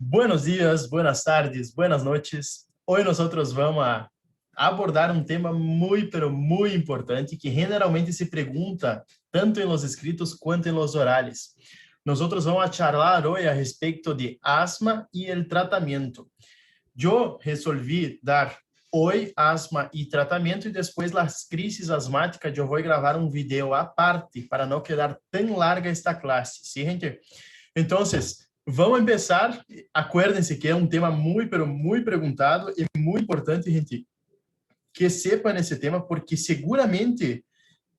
Buenos días, buenas tardes, buenas noches. Hoy nosotros vamos a abordar um tema muito, pero muy importante que generalmente se pergunta tanto em los escritos quanto em los orales. Nosotros vamos a charlar hoy a respeito de asma e el tratamento. Eu resolvi dar hoy asma e tratamento e depois las crises asmáticas eu vou gravar um vídeo à parte para não quedar tão larga esta classe, ¿sí, gente? Então, vamos começar. Acuérdense que é um tema muito, pero muito perguntado e muito importante, gente, que sepan esse tema, porque seguramente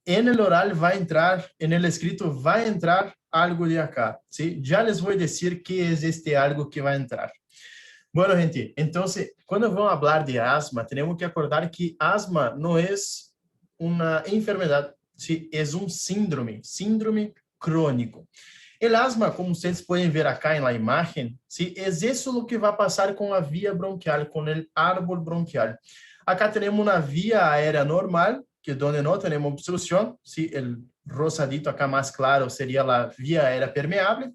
en el oral vai entrar, en el escrito vai entrar algo de acá, ¿sí? Já les vou dizer que é este algo que vai entrar. Bueno, gente, entonces, cuando vamos a hablar de asma, tenemos que acordar que asma no es una enfermedad, ¿sí? Es un síndrome crónico. El asma, como ustedes pueden ver acá en la imagen, ¿sí? Es eso lo que va a pasar con la vía bronquial, con el árbol bronquial. Acá tenemos una vía aérea normal, que donde no tenemos obstrucción, ¿sí? El rosadito acá más claro sería la vía aérea permeable.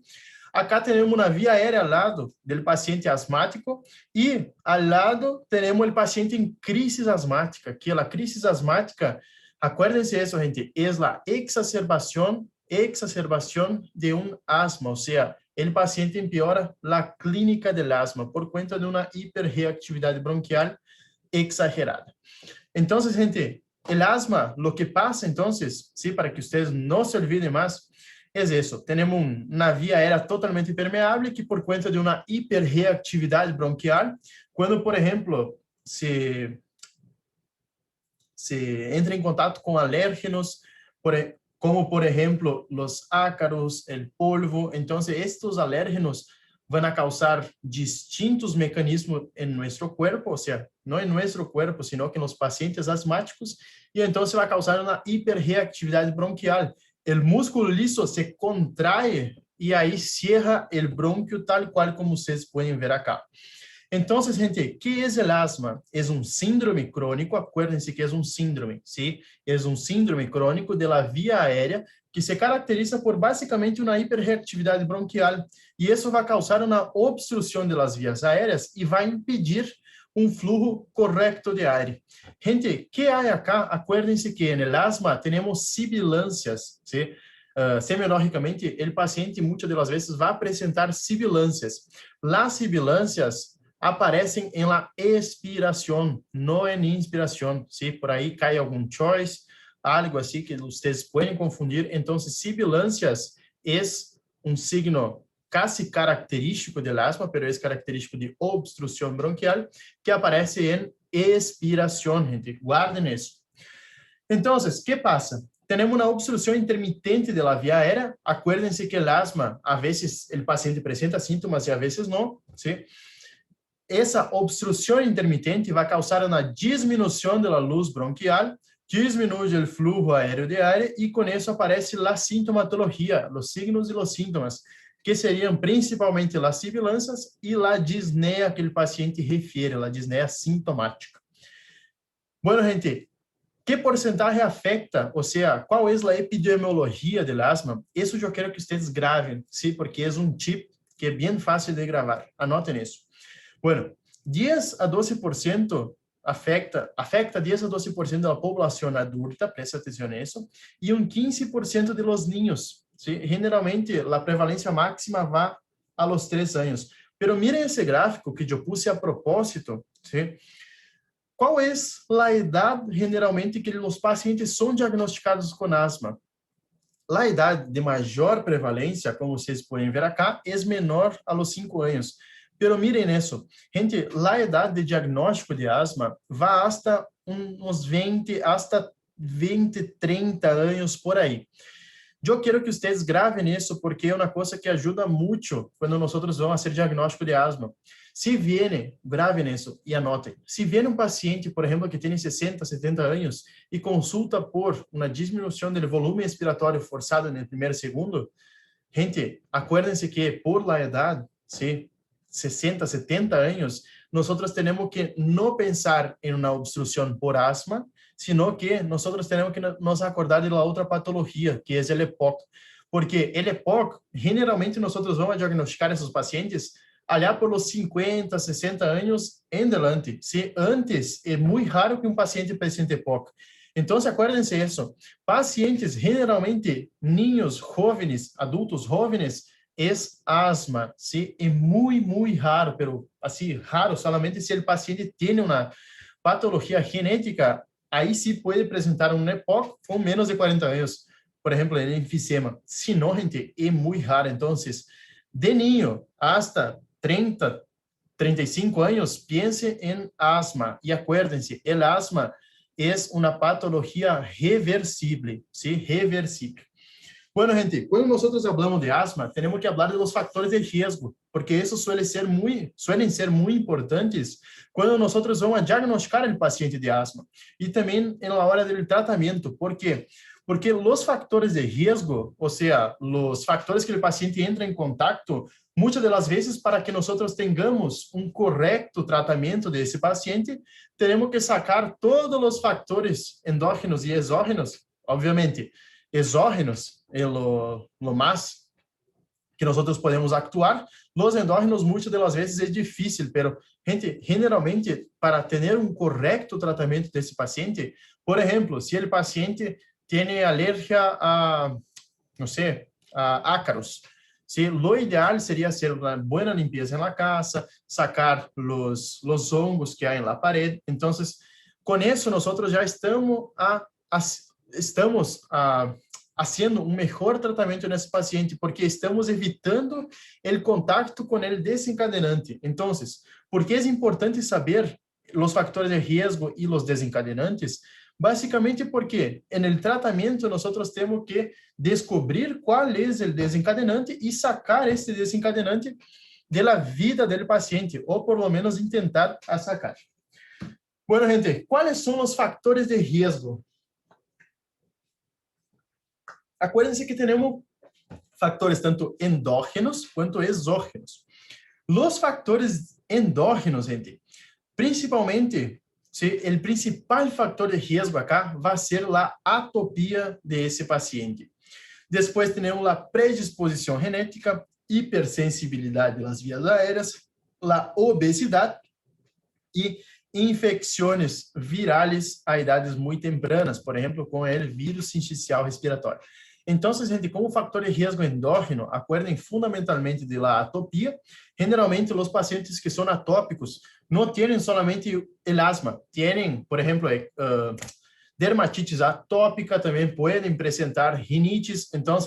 Acá temos uma via aérea ao lado do paciente asmático e ao lado temos o paciente em crise asmática, que a crise asmática, acuérdense isso, gente, é a exacerbação de um asma, ou seja, o paciente empeora a clínica do asma por conta de uma hiperreactividade bronquial exagerada. Então, gente, o asma, lo que passa, então, sí, para que vocês não se olvidem mais, é isso. Temos uma via aérea totalmente permeável que, por conta de uma hiperreactividade bronquial, quando, por exemplo, se entra em contato com alérgenos, como, por exemplo, os ácaros, o polvo, então, estes alérgenos vão causar distintos mecanismos em nosso corpo, ou seja, não em nosso corpo, sino que nos pacientes asmáticos, e então vai causar uma hiperreactividade bronquial. O músculo liso se contrai e aí cierra o brônquio, tal qual como vocês podem ver acá. Então, gente, o que é o asma? É um síndrome crônico, acuérdense que é um síndrome, ¿sí? É um síndrome crônico de la via aérea que se caracteriza por basicamente uma hiperreactividade bronquial e isso vai causar uma obstrução das vias aéreas e vai impedir um flujo correto de ar. Gente, que há acá? Acuérdense que no asma temos sibilâncias, ¿sí? Semiológicamente, o paciente muitas das vezes vai apresentar sibilâncias. Las sibilâncias aparecem em la expiração, não em inspiração, ¿sí? Por aí cai algum choice, algo assim que vocês podem confundir. Então, sibilâncias é um signo casi característico del asma, pero es característico de obstrucción bronquial, que aparece en expiración, gente. Guarden eso. Entonces, ¿qué pasa? Tenemos una obstrucción intermitente de la vía aérea. Acuérdense que el asma, a veces el paciente presenta síntomas y a veces no, ¿sí? Esa obstrucción intermitente va a causar una disminución de la luz bronquial, disminuye el flujo aéreo de aire y con eso aparece la sintomatología, los signos y los síntomas, que seriam principalmente as sibilâncias e a disneia que o paciente refere, a disneia sintomática. Bueno, gente, que porcentagem afecta, ou seja, qual é a epidemiologia do asma? Isso eu quero que vocês gravem, sim, porque é um tip que é bem fácil de gravar. Anotem isso. Bueno, 10 a 12% afecta 10 a 12% da população adulta, presta atenção nisso, e 15% de los niños. ¿Sí? Generalmente, a prevalência máxima vai a los 3 anos. Pero miren esse gráfico que eu puse a propósito. ¿Sí? Qual é a idade, generalmente, que os pacientes são diagnosticados com asma? A idade de maior prevalência, como vocês podem ver acá, é menor a los 5 anos. Pero miren isso. Gente, a idade de diagnóstico de asma vai hasta uns 20, 30 anos por aí. Eu quero que vocês gravem isso porque é uma coisa que ajuda muito quando nós vamos fazer diagnóstico de asma. Se viene, gravem isso e anotem. Se viene um paciente, por exemplo, que tem 60, 70 anos e consulta por uma diminuição do volume respiratório forçado no primeiro segundo, gente, acuérdense que por la idade, ¿sí? 60, 70 anos, nós temos que não pensar em uma obstrução por asma, sino que nós temos que nos acordar de outra patologia, que é o EPOC. Porque o EPOC, generalmente, nós vamos diagnosticar esses pacientes allá por los 50, 60 años en delante. ¿Sí? Antes es muy raro que un paciente presente POC. Entonces, acuérdense eso. Pacientes, generalmente niños jóvenes, adultos jóvenes, es asma, ¿sí? Es muy, muy raro, pero así raro solamente si el paciente tiene una patología genética, ahí sí puede presentar un EPOC con menos de 40 años, por ejemplo, el enfisema. Si no, gente, es muy raro. Entonces, de niño hasta 30, 35 años, piense en asma. Y acuérdense, el asma es una patología reversible, ¿sí? Reversible. Bueno, gente, cuando nosotros hablamos de asma, tenemos que hablar de los factores de riesgo, porque esos suelen ser muy importantes cuando nosotros vamos a diagnosticar el paciente de asma y también en la hora del tratamiento. ¿Por qué? Porque los factores de riesgo, o sea, los factores que el paciente entra en contacto, muchas de las veces para que nosotros tengamos un correcto tratamiento de ese paciente, tenemos que sacar todos los factores endógenos y exógenos, obviamente. Exógenos é lo más que nosotros podemos actuar. Los endógenos muchas de las veces es difícil, pero gente, generalmente para tener un correcto tratamiento de ese paciente, por ejemplo, si el paciente tiene alergia a, no sé, a ácaros, ¿sí? Lo ideal sería hacer una buena limpieza en la casa, sacar los hongos que hay en la pared. Entonces, con eso nosotros ya estamos haciendo um melhor tratamento nesse paciente, porque estamos evitando o contato com o desencadenante. Então, por que é importante saber os fatores de risco e os desencadenantes? Basicamente porque no tratamento nós temos que descobrir qual é o desencadenante e sacar esse desencadenante da vida do paciente, ou por lo menos tentar sacar. Bueno, gente, quais são os fatores de risco? Acuérdense que tenemos factores tanto endógenos quanto exógenos. Los factores endógenos, gente, principalmente, ¿sí? El principal factor de riesgo acá va a ser la atopia de ese paciente. Después tenemos la predisposición genética, hipersensibilidad de las vías aéreas, la obesidad y infecciones virales a edades muy tempranas, por ejemplo, con el virus sincicial respiratório. Então, gente, como factor de risco endógeno, acuerden fundamentalmente de la atopia. Generalmente, os pacientes que são atópicos não têm solamente o asma, têm, por exemplo, dermatitis atópica, também podem apresentar rinites. Então,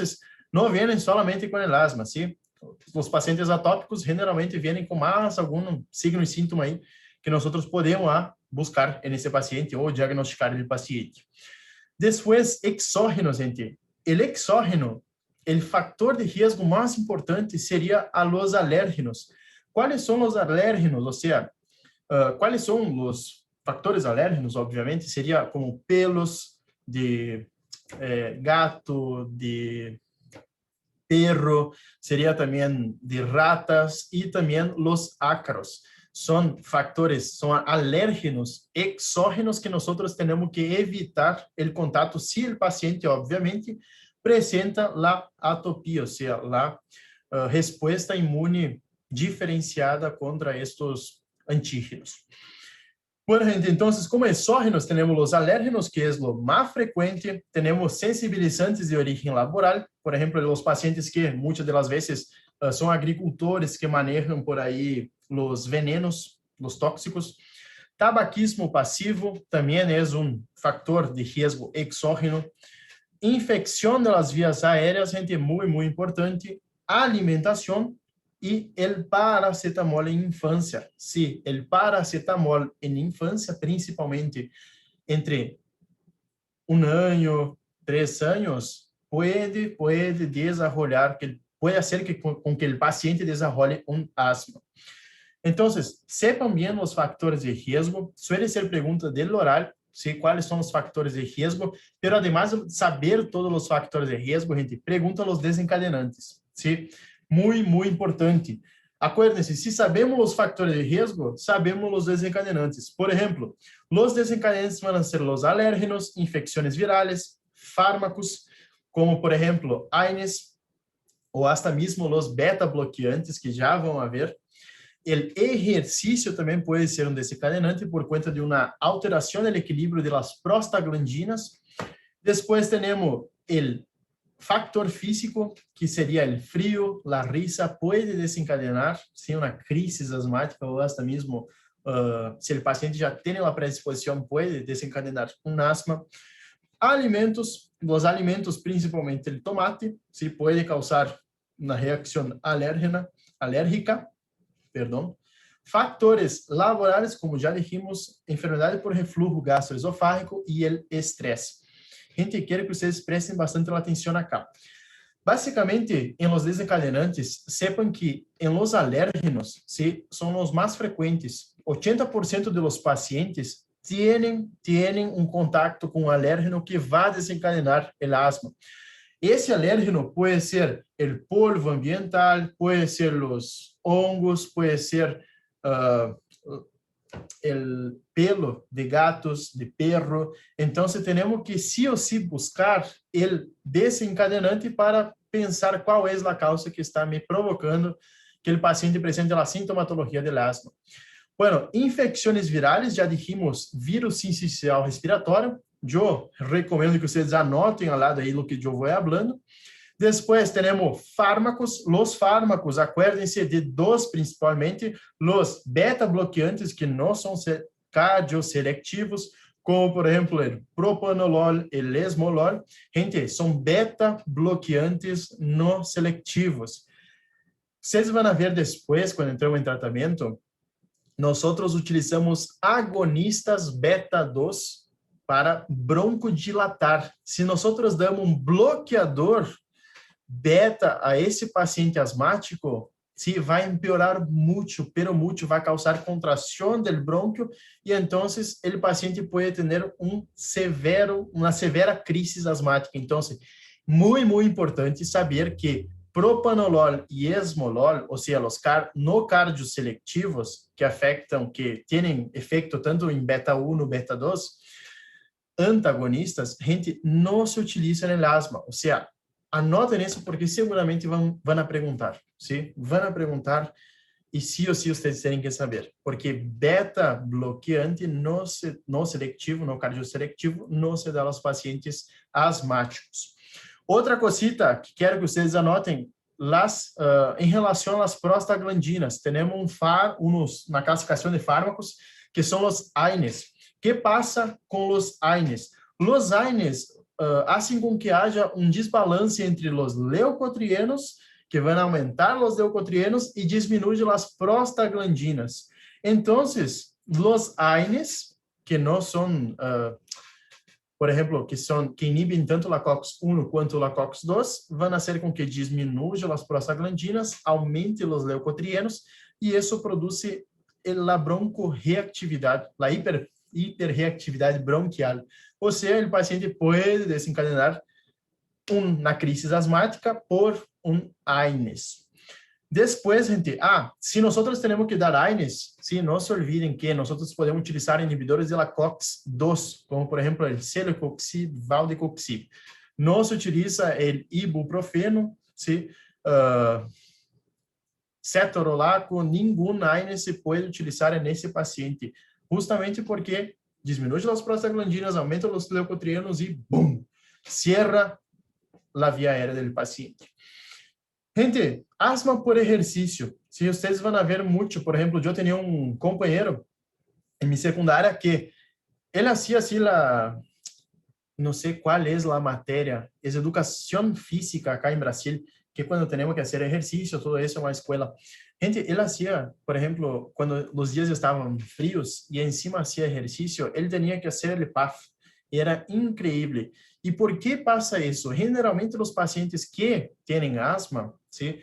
não vêm solamente com o asma, ¿sí? Os pacientes atópicos generalmente vêm com mais algum signo e síntoma aí que nós podemos buscar nesse paciente ou diagnosticar o paciente. Depois, exógenos, gente. El exógeno, el factor de riesgo más importante sería a los alérgenos. ¿Cuáles son los alérgenos? O sea, ¿cuáles son los factores alérgenos? Obviamente, sería como pelos de gato, de perro, sería también de ratas y también los ácaros. Son factores, son alérgenos exógenos que nosotros tenemos que evitar el contacto si el paciente, obviamente, presenta la atopia, o sea, la respuesta inmune diferenciada contra estos antígenos. Bueno, gente, entonces, como exógenos, tenemos los alérgenos, que es lo más frecuente. Tenemos sensibilizantes de origen laboral, por ejemplo, los pacientes que muchas de las veces son agricultores que manejan por ahí los venenos, los tóxicos. Tabaquismo pasivo también es un factor de riesgo exógeno. Infección de las vías aéreas, gente, muy, muy importante. Alimentación y el paracetamol en infancia. Sí, el paracetamol en infancia, principalmente entre 1 año, 3 años, puede desarrollar, puede hacer con que el paciente desarrolle un asma. Entonces, sepan bien los factores de riesgo. Suele ser pregunta del oral, ¿sí? ¿Cuáles son los factores de riesgo? Pero además de saber todos los factores de riesgo, gente, pregunta los desencadenantes, ¿sí? Muy, muy importante. Acuérdense, si sabemos los factores de riesgo, sabemos los desencadenantes. Por ejemplo, los desencadenantes van a ser los alérgenos, infecciones virales, fármacos, como por ejemplo, AINES, o hasta mismo los beta bloqueantes que ya van a ver. el ejercicio también puede ser un desencadenante por cuenta de una alteración del equilibrio de las prostaglandinas. Después tenemos el factor físico, que sería el frío, la risa, puede desencadenar ¿sí? Una crisis asmática o hasta mismo, si el paciente ya tiene la predisposición, puede desencadenar un asma. Alimentos, los alimentos, principalmente el tomate, ¿sí? Puede causar una reacción alérgica, perdón. Factores laborales, como ya dijimos, enfermedad por reflujo gastroesofágico y el estrés. Gente, quiero que ustedes presten bastante atención acá. Básicamente, en los desencadenantes, sepan que en los alérgenos, ¿sí? Son los más frecuentes. 80% de los pacientes tienen un contacto con un alérgeno que va a desencadenar el asma. Ese alérgeno puede ser el polvo ambiental, puede ser los hongos, puede ser el pelo de gatos, de perro. Entonces tenemos que sí o sí buscar el desencadenante para pensar cuál es la causa que está me provocando que el paciente presente la sintomatología del asma. Bueno, infecciones virales, ya dijimos, virus sincicial respiratório. Yo recomiendo que ustedes anoten al lado ahí lo que yo voy hablando. Después tenemos fármacos. Los fármacos, acuérdense de dos principalmente, los beta bloqueantes que no son cardioselectivos, como por ejemplo el propanolol, el esmolol. Gente, son beta bloqueantes no selectivos. Ustedes van a ver después, cuando entremos en tratamiento, nosotros utilizamos agonistas beta 2 para broncodilatar. Se nosotros damos um bloqueador beta a esse paciente asmático, sí, vai empeorar muito, pero muito, vai causar contracción del bronquio y entonces el paciente puede tener una severa crisis asmática. Entonces, muy, muy importante saber que propanolol y esmolol, o sea, los no cardioselectivos que afectan, que tienen efecto tanto en beta 1, beta 2, antagonistas, gente, no se utilizan en el asma. O sea, anoten eso porque seguramente van a preguntar, ¿sí? Van a preguntar y sí o sí ustedes tienen que saber, porque beta bloqueante no selectivo, no cardioselectivo, no se da a los pacientes asmáticos. Outra cosita que quero que vocês anotem, em relação às prostaglandinas, temos na classificação de fármacos, que são os AINES. O que passa com os AINES? Os AINES hacen com que haja um desbalance entre os leucotrienos, que vão aumentar os leucotrienos e diminuir as prostaglandinas. Então, os AINES, que não são... por exemplo, que inibem tanto la COX-1 quanto la COX-2, vão fazer com que diminua as prostaglandinas, aumente os leucotrienos, e isso produz a broncorreatividade, a hiperreatividade bronquial. Ou seja, o paciente pode desencadenar uma crise asmática por um AINES. Después, gente, si nosotros tenemos que dar AINES, sí, no se olviden que nosotros podemos utilizar inhibidores de la COX-2, como por ejemplo el celecoxib, valdecoxib. No se utiliza el ibuprofeno, sí, cetorolaco, ningún AINES se puede utilizar en ese paciente, justamente porque disminuye las prostaglandinas, aumenta los leucotrienos y ¡boom! Cierra la vía aérea del paciente. Gente, asma por ejercicio. Si ustedes van a ver mucho, por ejemplo, yo tenía un compañero en mi secundaria que él hacía así no sé cuál es la materia, es educación física acá en Brasil, que cuando tenemos que hacer ejercicio, todo eso en la escuela. Gente, él hacía, por ejemplo, cuando los días estaban fríos y encima hacía ejercicio, él tenía que hacer el PAF. Era increíble. ¿Y por qué pasa eso? Generalmente los pacientes que tienen asma, ¿sí?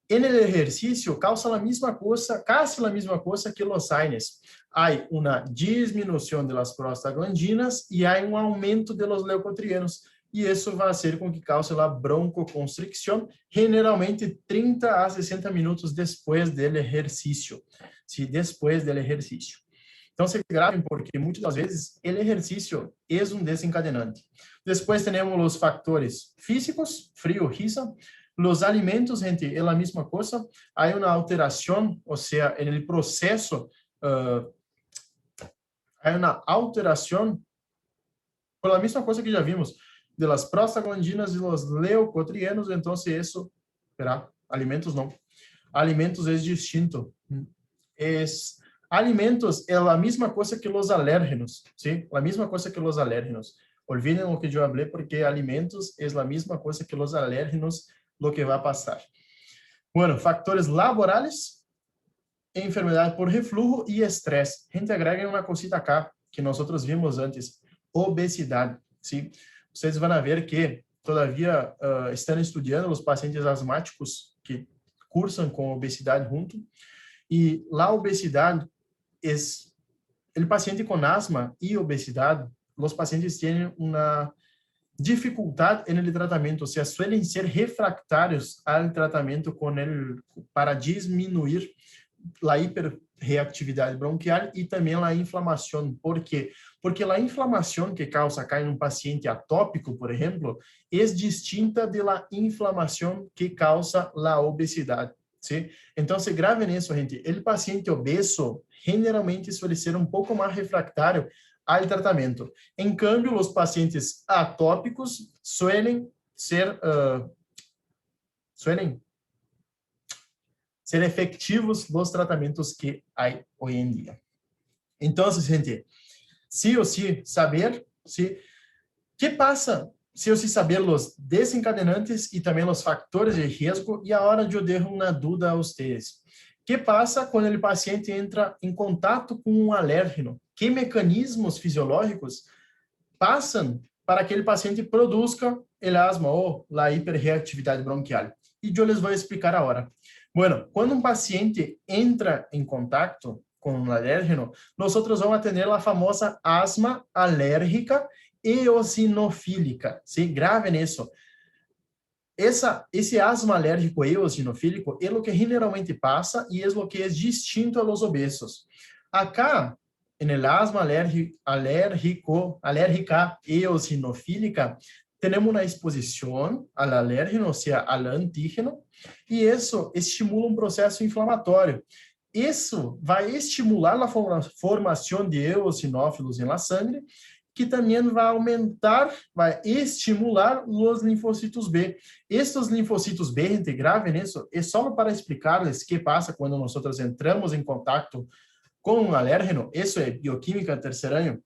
En el ejercicio causa la misma cosa, casi la misma cosa que los AINES. Hay una disminución de las prostaglandinas y hay un aumento de los leucotrienos. Y eso va a hacer con que cause la broncoconstricción, generalmente 30 a 60 minutos después del ejercicio. ¿Sí? Después del ejercicio. Entonces, graben porque muchas veces el ejercicio es un desencadenante. Después tenemos los factores físicos, frío, risa, Los alimentos, gente, é a mesma coisa. Há uma alteração, ou seja, no processo, há uma alteração, por a mesma coisa que já vimos, de las prostaglandinas e los leucotrienos, então isso, espera, alimentos não. Alimentos é distinto. Alimentos é a mesma coisa que os alérgenos, ¿sí? A mesma coisa que os alérgenos. Olviden o que eu falei, porque alimentos é a mesma coisa que os alérgenos, lo que vai passar. Bueno, factores laborales, enfermedade por reflujo e estresse. Gente, agreguem uma cosita acá, que nós vimos antes, obesidade, ¿sí? Vocês vão ver que todavia estão estudando os pacientes asmáticos que cursam com obesidade junto, e a obesidade é o paciente com asma e obesidade, os pacientes têm uma dificuldade no tratamento, ou seja, suelen ser refractários ao tratamento para diminuir a hiperreactividade bronquial e também a inflamação. ¿Por quê? Porque a inflamação que causa acá em um paciente atópico, por exemplo, é distinta da inflamação que causa a obesidade. ¿Sí? Então, gravem isso, gente. O paciente obeso generalmente suele ser um pouco mais refractário ao tratamento. Em cambio, os pacientes atópicos suelen ser efetivos nos tratamentos que há hoje em dia. Então, gente, sí ou sí saber, ¿sí? Que passa se eu saber os desencadenantes e também os fatores de risco, e agora eu deixo uma dúvida a vocês. Que passa quando o paciente entra em contato com um alérgeno? Que mecanismos fisiológicos passam para que aquele paciente produza o asma ou a hiperreatividade bronquial? E eu les vou explicar agora. Bueno, quando um paciente entra em contato com um alérgeno, nós vamos atender a famosa asma alérgica eosinofílica, ¿sí? Grave isso. Esse asma alérgico eosinofílico é o que generalmente passa e é o que é distinto a los obesos. Acá, no asma alérgica eosinofílica, temos uma exposição ao alérgeno, ou seja, ao antígeno, e isso estimula um processo inflamatório. Isso vai estimular a formação de eosinófilos na sangue, que também vai aumentar, vai estimular os linfocitos B. Estes linfocitos B, gente, gravem isso, é só para explicar-lhes o que passa quando nós entramos em contato com um alérgeno. Isso é bioquímica terceiro ano.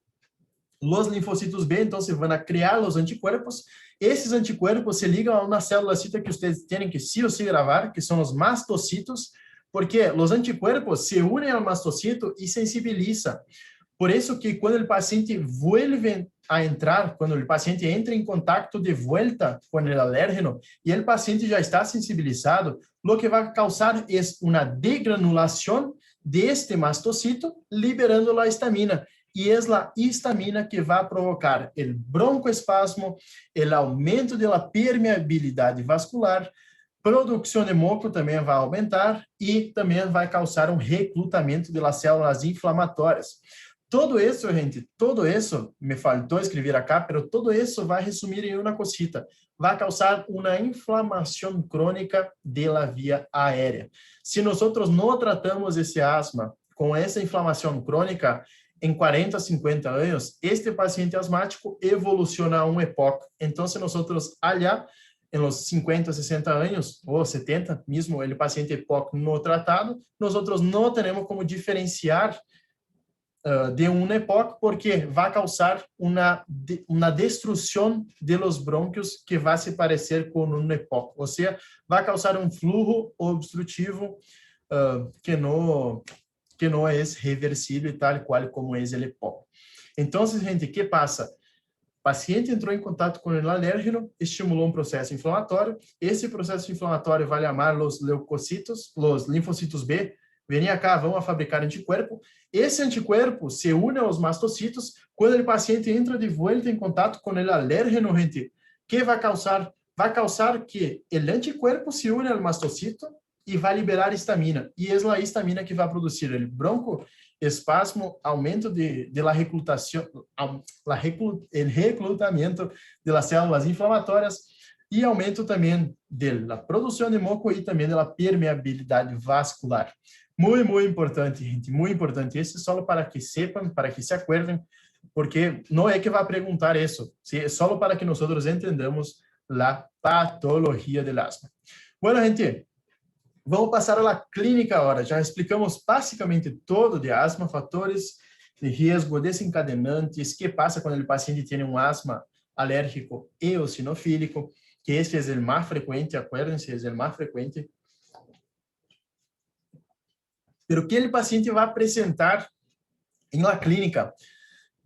Os linfocitos B, então, vão criar os anticorpos. Esses anticorpos se ligam a uma célula-cita que vocês têm que sí ou sí gravar, que são os mastocitos, porque os anticorpos se unem ao mastocito e sensibilizam. Por isso que quando o paciente vuelve a entrar, quando o paciente entra em contato de volta com o alérgeno e o paciente já está sensibilizado, o que vai causar é uma degranulação deste mastocito, liberando a histamina. E é a histamina que vai provocar o broncoespasmo, o aumento da permeabilidade vascular, produção de moco também vai aumentar e também vai causar um reclutamento das células inflamatórias. Todo isso, gente, todo isso, me faltou escrever acá, mas todo isso vai resumir em uma cosita. Vai causar uma inflamação crônica da via aérea. Se nós não tratamos esse asma com essa inflamação crônica, em 40 a 50 anos, este paciente asmático evoluciona a um EPOC. Então, se nós allá, em los 50, 60 anos, ou 70, mesmo o paciente EPOC no tratado, nós não temos como diferenciar de um EPOC, porque vai causar uma destruição de los brônquios que vai se parecer com um EPOC, ou seja, vai causar um flujo obstrutivo que não é reversível, tal qual como é o EPOC. Então, gente, o que passa? O paciente entrou em contato com o alérgeno, estimulou um processo inflamatório, esse processo inflamatório vai chamar os leucocitos, os linfocitos B, vem cá, vão fabricar anticorpo. Esse anticorpo se une aos mastocitos. Quando o paciente entra de volta em contato com o alérgeno, gente, que vai causar? Vai causar que o anticorpo se une ao mastocito e vai liberar histamina. E é a histamina que vai produzir o broncoespasmo, aumento da reclutação, o reclutamento das células inflamatórias, e aumento também da produção de moco e também da permeabilidade vascular. Muito importante, gente, muito importante. Isso só para que sepam, para que se acuerden, porque não é que vai perguntar isso, ¿sí? É só para que nós entendamos a patologia do asma. Bueno, gente, vamos passar à clínica agora. Já explicamos basicamente todo de asma, fatores de risco, desencadenantes, que passa quando o paciente tem um asma alérgico e eosinofílico, que esse é o mais frequente, acuérdense, é o mais frequente. Pero que o paciente vai apresentar em la clínica?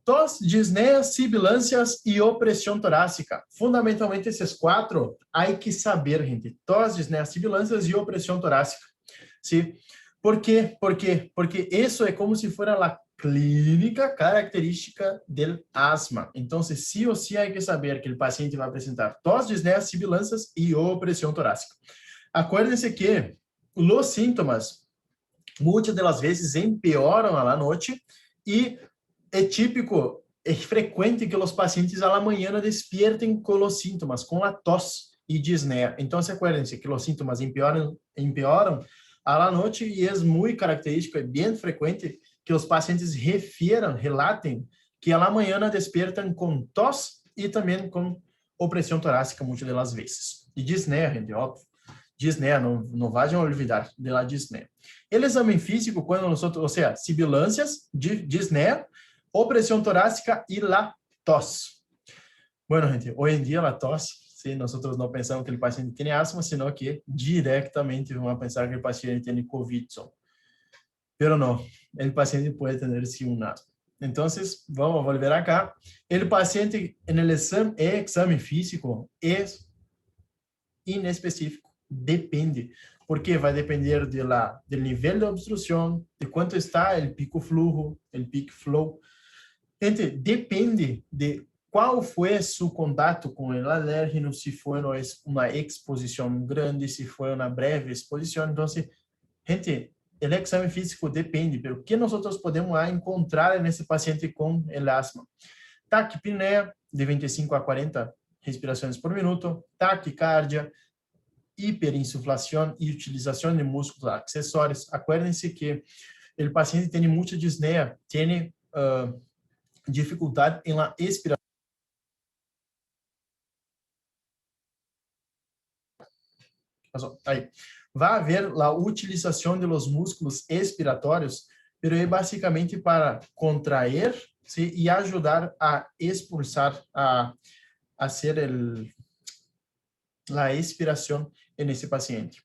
Tos, disneia, sibilâncias e opressão torácica. Fundamentalmente, esses quatro, há que saber, gente. Tos, disneia, sibilâncias e opressão torácica. ¿Sí? ¿Por quê? ¿Por quê? Porque isso é como se fosse a clínica característica do asma. Então, sí ou sí, há que saber que o paciente vai apresentar tos, disneia, sibilâncias e opressão torácica. Acuérdense que os sintomas, muitas das vezes, empeoram à noite e é típico, é frequente que os pacientes à manhã despiertem com os sintomas, com a tos e disneia. Então, acuérdense que os sintomas empeoram à noite e é muito característico, é bem frequente que os pacientes relatem que à manhã despiertam com tos e também com opressão torácica muitas das vezes. E disneia, gente, óbvio. Disneia, não vajam olvidar de la disneia. O exame físico, quando nós, ou seja, sibilâncias, disneia, opressão torácica e la tos. Bueno, gente, hoje em dia la tos, se nós não pensamos que o paciente tem asma, senão que diretamente vamos pensar que o paciente tem COVID. Pero não, o paciente pode ter sim um asma. Então, vamos volver acá. O paciente, no exame físico, é inespecífico. Depende, porque vai depender do nível de obstrução, de quanto está o pico flujo, o peak flow. Gente, depende de qual foi seu contato com o alérgeno, se foi uma exposição grande, se foi uma breve exposição. Então, gente, o exame físico depende, pero que nós podemos encontrar nesse paciente com el asma? Taquipneia de 25 a 40 respirações por minuto, taquicardia, hiperinsuflação e utilização de músculos acessórios. Acuérdense que o paciente tem muita disneia, tem dificuldade em la expiração. Aí, vai haver a utilização de los músculos expiratórios, pero é basicamente para contrair, ¿sí? E ajudar a expulsar, a hacer a expiração nesse paciente.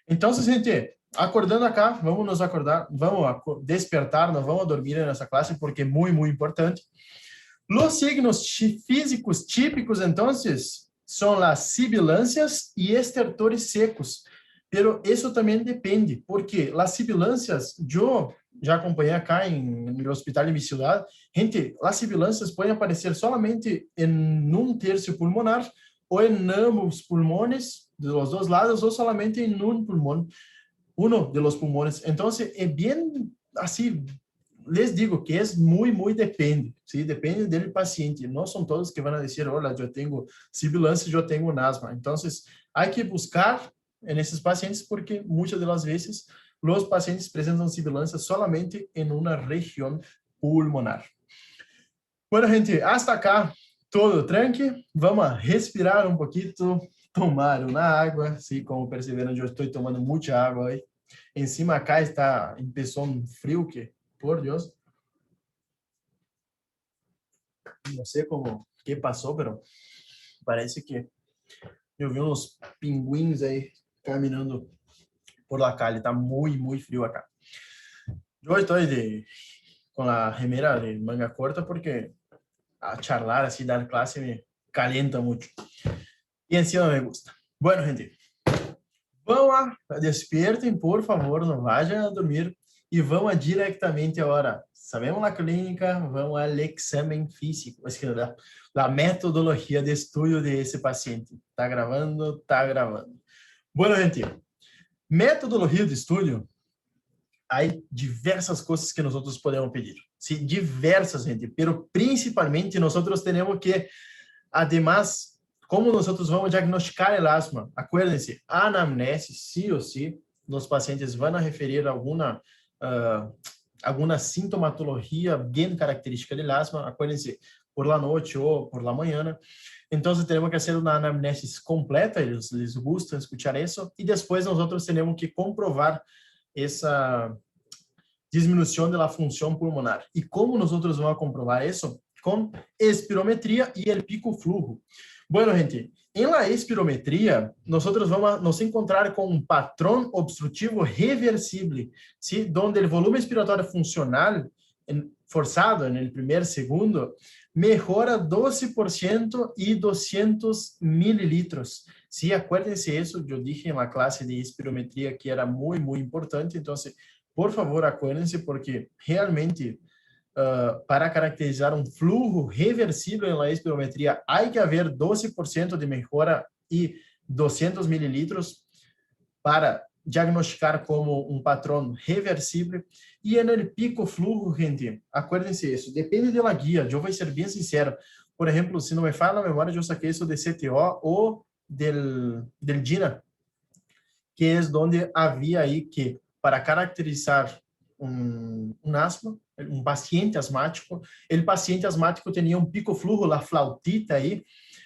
Então, gente, acordando acá, vamos nos acordar, vamos despertar, não vamos dormir nessa classe, porque é muito importante. Os signos físicos típicos, então, são as sibilâncias e estertores secos. Pero isso também depende, porque as sibilâncias, eu já acompanhei acá no hospital de mi ciudad, gente, as sibilâncias podem aparecer solamente em um terço pulmonar, ou em ambos pulmones, de los dois lados, ou solamente em um pulmão, uno de los pulmones. Então, é bem assim, les digo que é muito depende, ¿sí? Depende do paciente. Não são todos que vão dizer, olha, eu tenho sibilância, eu tenho asma. Então, há que buscar nesses pacientes, porque muitas das vezes os pacientes apresentam sibilância solamente em uma região pulmonar. Bueno, gente, hasta acá todo tranqui. Vamos a respirar um pouquinho, tomar uma água. Assim, como perceberam, eu estou tomando muita água hoje. Em cima acá está começou um frio que, por Deus, não sei como que passou, mas parece que eu vi uns pinguins aí caminhando por la calle. Está muito frio acá. Eu estou com a remera de manga corta porque a charlar así, dar clase me calienta mucho. Y encima me gusta. Bueno, gente, vamos a despierten, por favor, não vayan a dormir e vamos diretamente agora. Sabemos a clínica, vamos ao exame físico, a metodologia de estudo desse paciente. Tá gravando? Tá gravando. Bueno, gente, metodologia de estudo, há diversas coisas que nós podemos pedir. Sí, diversas, gente, pero principalmente nós temos que, además, ¿Cómo nosotros vamos a diagnosticar el asma? Acuérdense, anamnesis, sí o sí, los pacientes van a referir alguna sintomatología bien característica del asma, acuérdense, por la noche o por la mañana. Entonces tenemos que hacer una anamnesis completa, ellos les gusta escuchar eso, y después nosotros tenemos que comprobar esa disminución de la función pulmonar. ¿Y cómo nosotros vamos a comprobar eso? Con espirometría y el pico flujo. Bueno, gente, en la espirometría, nosotros vamos a nos encontrar con un patrón obstrutivo reversible, ¿sí? Donde el volumen expiratorio funcional forzado en el primer segundo mejora 12% y 200 mililitros. Sí, acuérdense eso, yo dije en la clase de espirometría que era muy, muy importante, entonces, por favor, acuérdense porque realmente para caracterizar um flujo reversível na espirometria, há que haver 12% de melhora e 200 mililitros para diagnosticar como um patrão reversível. E no pico flujo, gente, acuérdense isso, depende da guia, eu vou ser bem sincero. Por exemplo, se não me falha a memória, eu saquei isso de CTO ou del DINA, que é onde havia aí que, para caracterizar asma, um paciente asmático, o paciente asmático tinha um pico flujo, a flautita aí,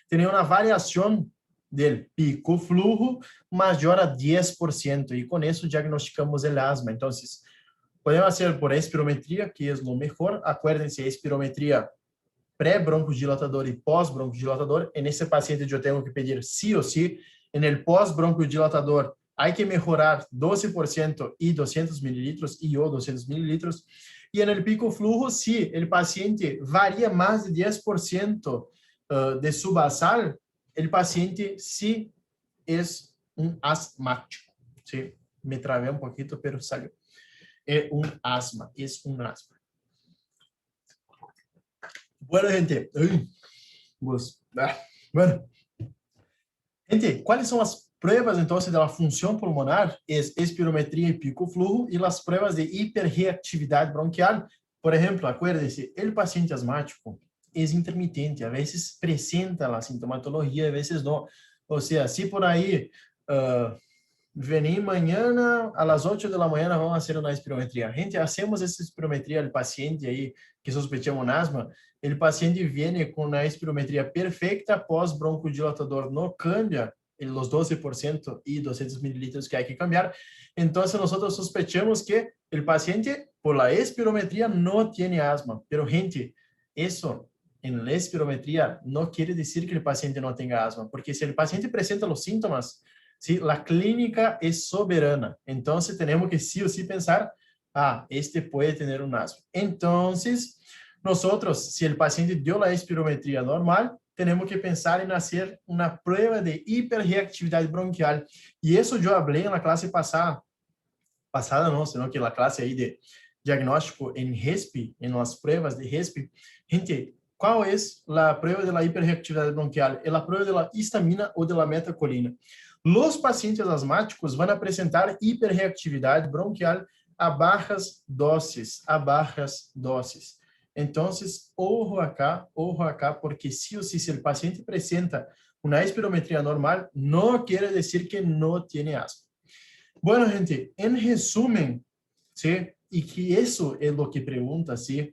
tinha uma variação del pico flujo maior a 10%, e com isso diagnosticamos o asma. Então, podemos fazer por espirometria, que é o melhor. Acuérdense, espirometria pré-broncodilatador e pós-broncodilatador. Nesse paciente eu tenho que pedir sí ou sí. No pós-broncodilatador, há que melhorar 12% e 200 mililitros e ou 200 mililitros. E no pico flujo, se o paciente varia mais de 10% de subasal, o paciente sí é asmático. Sí, me trabé um pouquinho, pero salió. É asma, é asma. Bueno, gente. Bueno. Gente, ¿cuáles son las pruebas entonces de la función pulmonar? Es espirometría y pico flujo, y las pruebas de hiperreactividad bronquial. Por ejemplo, acuérdense, el paciente asmático es intermitente, a veces presenta la sintomatología, a veces no. O sea, si por ahí vení mañana a las 8 de la mañana vamos a hacer una espirometría. Gente, hacemos esa espirometría al paciente ahí que sospechamos un asma. El paciente viene con una espirometría perfecta, pós-broncodilatador no cambia los 12% y 200 mililitros que hay que cambiar. Entonces nosotros sospechamos que el paciente por la espirometría no tiene asma. Pero gente, eso en la espirometría no quiere decir que el paciente no tenga asma, porque si el paciente presenta los síntomas, ¿sí? La clínica es soberana. Entonces, tenemos que sí o sí pensar, este puede tener un asma. Entonces, nosotros, si el paciente dio la espirometría normal, tenemos que pensar en hacer una prueba de hiperreactividad bronquial. Y eso yo hablé en la clase pasada no, sino que la clase ahí de diagnóstico en RESP, en las pruebas de RESP. Gente, ¿cuál es la prueba de la hiperreactividad bronquial? Es la prueba de la histamina o de la metacolina. Los pacientes asmáticos van a apresentar hiperreactividade bronquial a bajas dosis, Entonces, ojo acá, porque sí o sí, si el paciente presenta una espirometría normal, no quiere decir que no tiene asma. Bueno, gente, en resumen, ¿sí? Y que eso es lo que pregunta, ¿sí?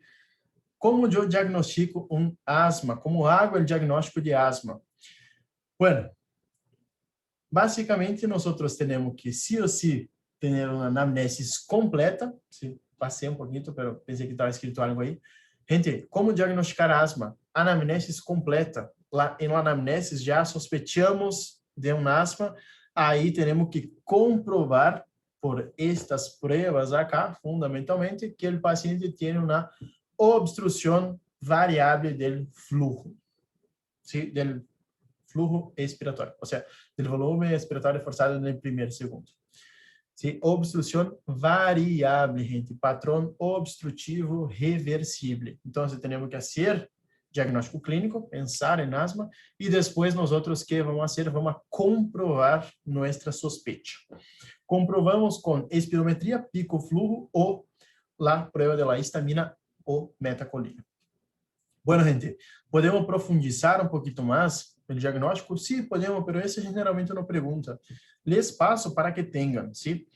¿Cómo yo diagnostico un asma? ¿Cómo hago el diagnóstico de asma? Bueno, basicamente, nosotros tenemos que sí o sí tener una anamnesis completa. Sí, pasé un poquito, pero pensé que estaba escrito algo ahí. Gente, ¿cómo diagnosticar asma? Anamnesis completa. En la anamnesis ya sospechamos de un asma. Ahí tenemos que comprobar por estas pruebas acá, fundamentalmente, que el paciente tiene una obstrucción variable del flujo. ¿Sí? Del flujo expiratório, ou seja, do volume expiratório forçado no primeiro segundo. ¿Sí? Obstrução variável, gente, patrão obstrutivo reversible. Então, temos que fazer diagnóstico clínico, pensar em asma, e depois nós outros que vamos fazer, vamos comprovar nossa sospecha. Comprovamos com espirometria, pico flujo ou a prova de la histamina ou metacolina. Bueno, gente, podemos profundizar um pouquinho mais o diagnóstico? Sí, podemos, pero esse generalmente não pergunta. Les passo para que tenham, ¿sí?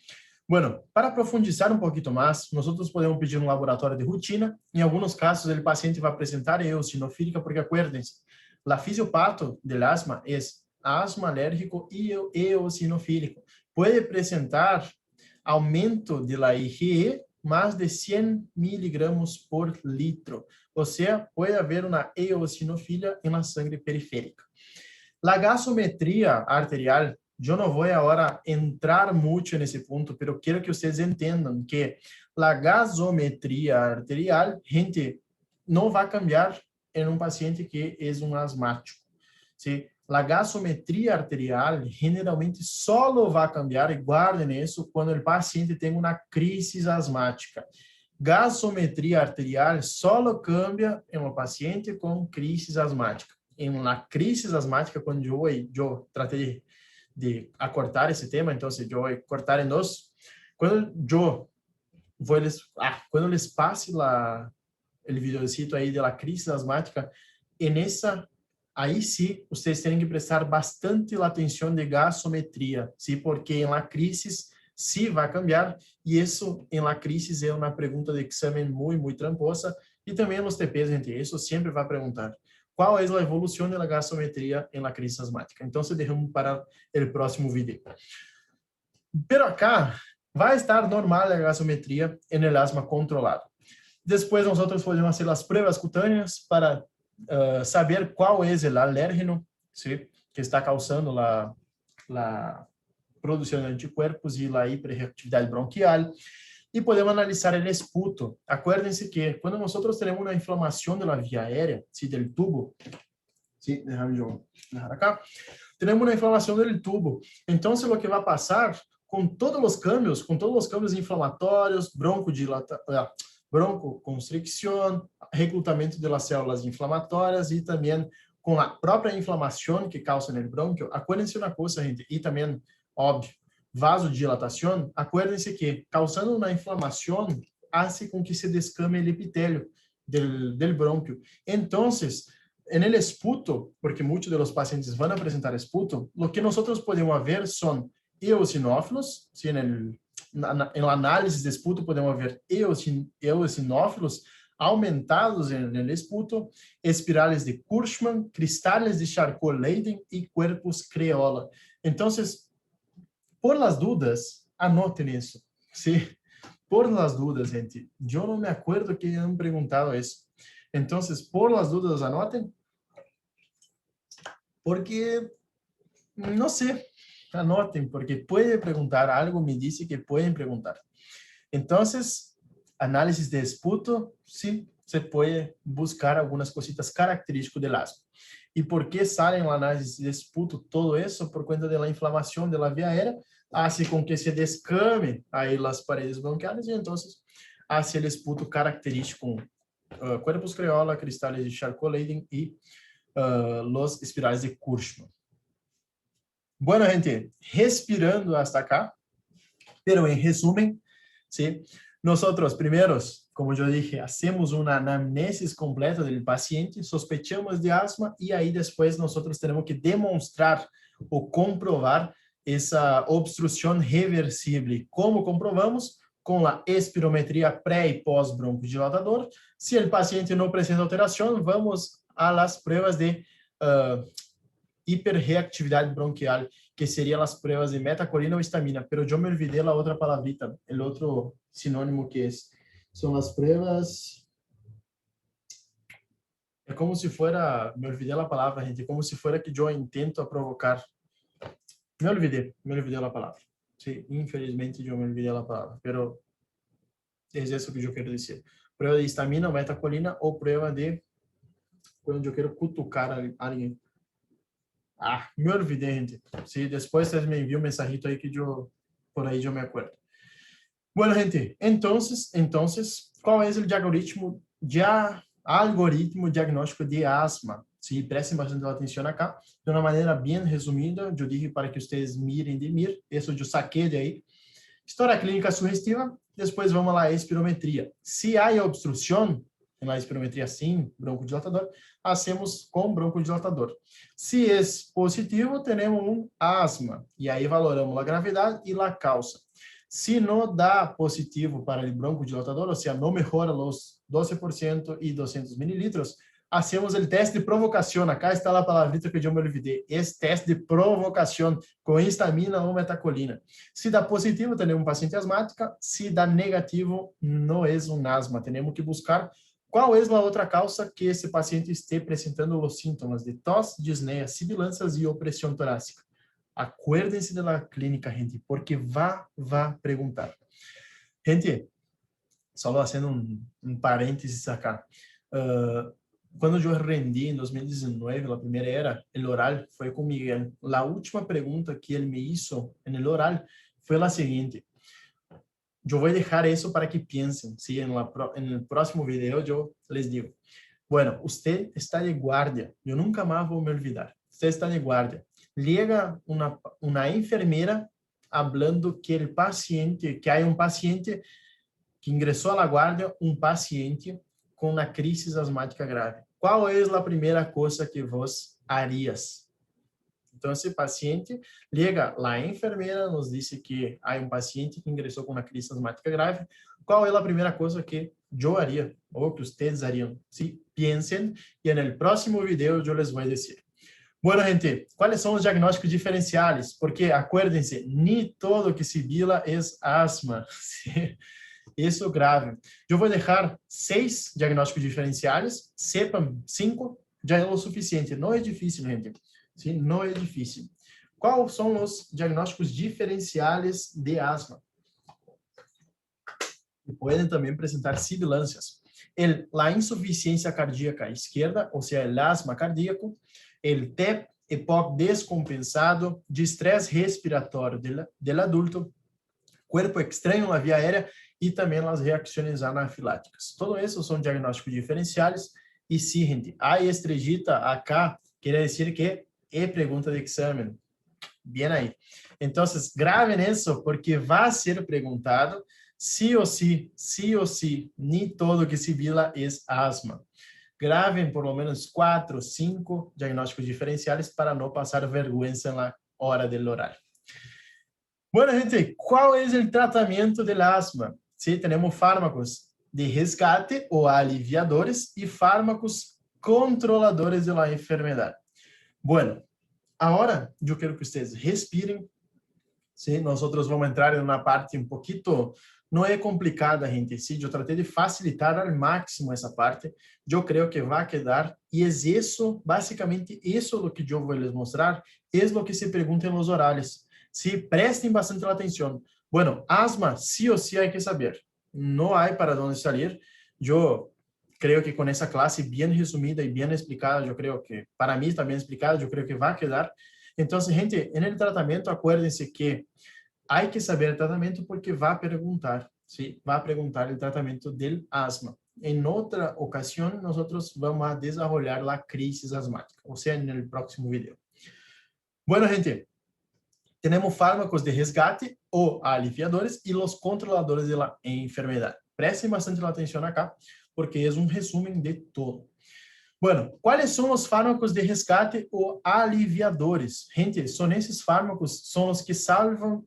Bueno, para profundizar um pouquinho mais, nós podemos pedir um laboratório de rotina. Em alguns casos, o paciente vai apresentar eosinofílica, porque acuérdense, a fisiopato del asma é asma alérgico e eosinofílico. Pode apresentar aumento de la IgE mais de 100 miligramos por litro. Ou seja, pode haver uma eosinofilia na sangue periférica. La gasometria arterial, eu não vou agora entrar muito nesse ponto, pero quero que vocês entendam que a gasometria arterial, gente, não vai cambiar em um paciente que é um asmático. ¿Sí? A gasometria arterial generalmente só vai cambiar, e guardem isso, quando o paciente tem uma crise asmática. Gasometria arterial só cambia em um paciente com crise asmática. Em uma crise asmática, quando eu tratei de acortar esse tema, então eu vou cortar em dois. Quando les passe o videocito aí da crise asmática, aí sim, vocês têm que prestar bastante atenção de gasometria, sim, porque em la crise sim vai cambiar, e isso em la crise é uma pergunta de exame muito tramposa, e também nos TPs, gente, isso sempre vai perguntar. Qual é a evolução da gasometria em la crise asmática? Então, deixamos para o próximo vídeo. Pero acá vai estar normal a gasometria em el asma controlado. Depois, nós podemos fazer as pruebas cutâneas para saber qual é o alérgeno, ¿sí? Que está causando a produção de anticuerpos e a hiperreatividade bronquial. E podemos analisar o esputo. Acuérdense que quando nós temos uma inflamação da via aérea, ¿sí? Del tubo, ¿sí? Déjame eu dejar acá. Temos uma inflamação do tubo. Então, o que vai passar com todos os cambios inflamatórios, broncoconstricção, reclutamento das células inflamatórias e também com a própria inflamação que causa no brônquio. Acuérdense uma coisa, gente, e também, óbvio, vasodilatação. Acuérdense que, causando uma inflamação, hace com que se descame o epitélio del brônquio. Então, en el esputo, porque muitos dos pacientes vão apresentar esputo, o que nós podemos ver são eosinófilos, ¿sí? En la análise de esputo podemos ver eosinófilos aumentados en el esputo, espirales de Kurtzman, cristales de Charcot-Leyden y cuerpos Creola. Entonces, por las dudas, anoten eso, ¿sí? Por las dudas, gente. Yo no me acuerdo que han preguntado eso. Entonces, por las dudas, anoten. Porque, no sé, anoten, porque puede preguntar algo, me dice que pueden preguntar. Entonces, análisis de esputo, sí, se puede buscar algunas cositas características del asma. ¿Y por qué sale en la análisis de esputo todo eso? Por cuenta de la inflamación de la vía aérea, hace con que se descame ahí las paredes bronquiales y entonces hace el esputo característico con cuerpos Creola, cristales de Charcot-Leyden y los espirales de Kurtzman. Bueno, gente, respirando hasta acá, pero en resumen, ¿sí? Nosotros, primeros, como yo dije, hacemos una anamnesis completa del paciente, sospechamos de asma y ahí después nosotros tenemos que demostrar o comprobar esa obstrucción reversible. ¿Cómo comprobamos? Con la espirometría pré y post broncodilatador. Si el paciente no presenta alteración, vamos a las pruebas de hiperreactividade bronquial, que seriam as pruebas de metacolina ou histamina, pero eu me olvidei a outra palavrita, o outro sinônimo que é, são as pruebas, é como se fuera, me olvidei a palavra, gente, é como se fuera que eu intento provocar, me olvidei a palavra, sí, infelizmente eu me olvidei a palavra, pero é isso que eu quero dizer, prueba de histamina ou metacolina ou prueba de, quando eu quero cutucar alguém. Me olvidei, gente. Sí, después vocês me enviam um mensajito aí que eu, por aí eu me acuerdo. Bueno, gente, entonces, ¿cuál es el algoritmo diagnóstico de asma? Sí, prestem bastante atenção acá. De uma maneira bem resumida, eu dije para que vocês mirem de mir, isso eu saquei de aí. História clínica sugestiva, depois vamos lá, espirometria. Se há obstrução, en la espirometría sin broncodilatador, hacemos con broncodilatador. Si es positivo, tenemos un asma, y ahí valoramos la gravedad y la causa. Si no da positivo para el broncodilatador, o sea, no mejora los 12% y 200 mililitros, hacemos el test de provocación. Acá está la palabrita que yo me olvidé. Es test de provocación con histamina o metacolina. Si da positivo, tenemos un paciente asmático. Si da negativo, no es un asma. Tenemos que buscar cuál es la otra causa que ese paciente esté presentando los síntomas de tos, disnea, sibilancias y opresión torácica. Acuérdense de la clínica, gente, porque va a preguntar. Gente, solo haciendo un paréntesis acá. Cuando yo rendí en 2019, la primera era, el oral fue con Miguel. La última pregunta que él me hizo en el oral fue la siguiente. Yo voy a dejar eso para que piensen, ¿sí? En el próximo video yo les digo. Bueno, usted está de guardia. Yo nunca más voy a me olvidar. Usted está de guardia. Llega una enfermera hablando que hay un paciente que ingresó a la guardia, un paciente con una crisis asmática grave. ¿Cuál es la primera cosa que vos harías? Entonces, paciente llega, la enfermera nos dice que hay un paciente que ingresó con una crisis asmática grave. ¿Cuál es la primera cosa que yo haría o que ustedes harían? ¿Sí? Piensen y en el próximo video yo les voy a decir. Bueno, gente, ¿cuáles son los diagnósticos diferenciales? Porque acuérdense, ni todo que sibila es asma. ¿Sí? Eso grave. Yo voy a dejar 6 diagnósticos diferenciales. Sepan 5, ya es lo suficiente. No es difícil, gente. ¿Sí? No es difícil. ¿Cuáles son los diagnósticos diferenciales de asma? Y pueden también presentar sibilancias. La insuficiencia cardíaca izquierda, o sea, el asma cardíaco, el TEP, EPOC descompensado, distrés respiratório del adulto, cuerpo extraño en la vía aérea y también las reacciones anafiláticas. Todo eso son diagnósticos diferenciales. Y sí, gente, hay estrellita acá, quiere decir que es pregunta de examen. Bien ahí. Entonces, graben eso porque va a ser preguntado sí o sí, ni todo que sibila es asma. Graben por lo menos 4 o 5 diagnósticos diferenciales para no pasar vergüenza en la hora del oral. Bueno, gente, ¿cuál es el tratamiento del asma? Sí, tenemos fármacos de resgate o aliviadores y fármacos controladores de la enfermedad. Bueno, ahora yo quiero que ustedes respiren. ¿Sí? Nosotros vamos a entrar en una parte un poquito, no es complicada, gente. ¿Sí? Yo traté de facilitar al máximo esa parte. Yo creo que va a quedar. Y es eso, básicamente, eso lo que yo voy a les mostrar, es lo que se pregunta en los orales. ¿Sí? Presten bastante la atención. Bueno, asma, sí o sí hay que saber. No hay para dónde salir. Yo creo que con esa clase bien resumida y bien explicada, yo creo que, para mí está bien explicada, yo creo que va a quedar. Entonces, gente, en el tratamiento, acuérdense que hay que saber el tratamiento porque va a preguntar, ¿sí? Va a preguntar el tratamiento del asma. En otra ocasión, nosotros vamos a desarrollar la crisis asmática, o sea, en el próximo video. Bueno, gente, tenemos fármacos de resgate o aliviadores y los controladores de la enfermedad. Presten bastante la atención acá, porque es un resumen de todo. Bueno, ¿cuáles son los fármacos de resgate o aliviadores? Gente, son esos fármacos, son los que salvan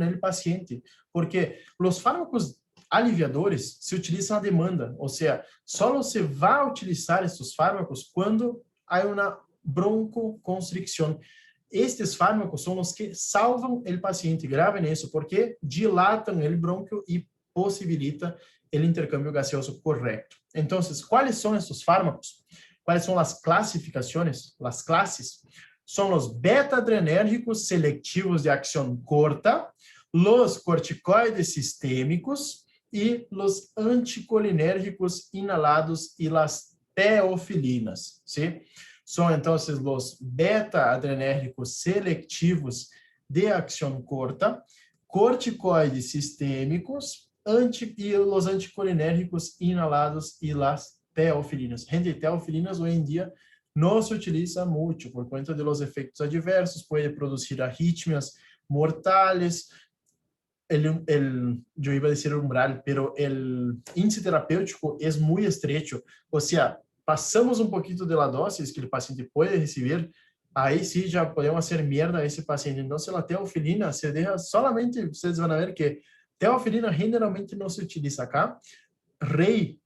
el paciente, porque los fármacos aliviadores se utilizan a demanda, o sea, solo se va a utilizar estos fármacos cuando hay una broncoconstricción. Estes fármacos son los que salvan el paciente, graben eso, porque dilatan el bronquio y posibilita el intercambio gaseoso correcto. Entonces, ¿cuáles son estos fármacos? ¿Cuáles son las clasificaciones? Las clases son los beta-adrenérgicos selectivos de acción corta, los corticoides sistémicos y los anticolinérgicos inhalados y las teofilinas, ¿sí? Son entonces los beta-adrenérgicos selectivos de acción corta, corticoides sistémicos y los anticolinérgicos inhalados y las teofilinas. Gente, teofilinas hoy en día no se utiliza mucho por cuenta de los efectos adversos, puede producir arritmias mortales. yo iba a decir umbral, pero el índice terapêutico es muy estrecho. O sea, pasamos un poquito de la dosis que el paciente puede recibir, ahí sí ya podemos hacer mierda a ese paciente. Entonces la teofilina se deja solamente, ustedes van a ver que teofilina generalmente no se utiliza acá. Rey,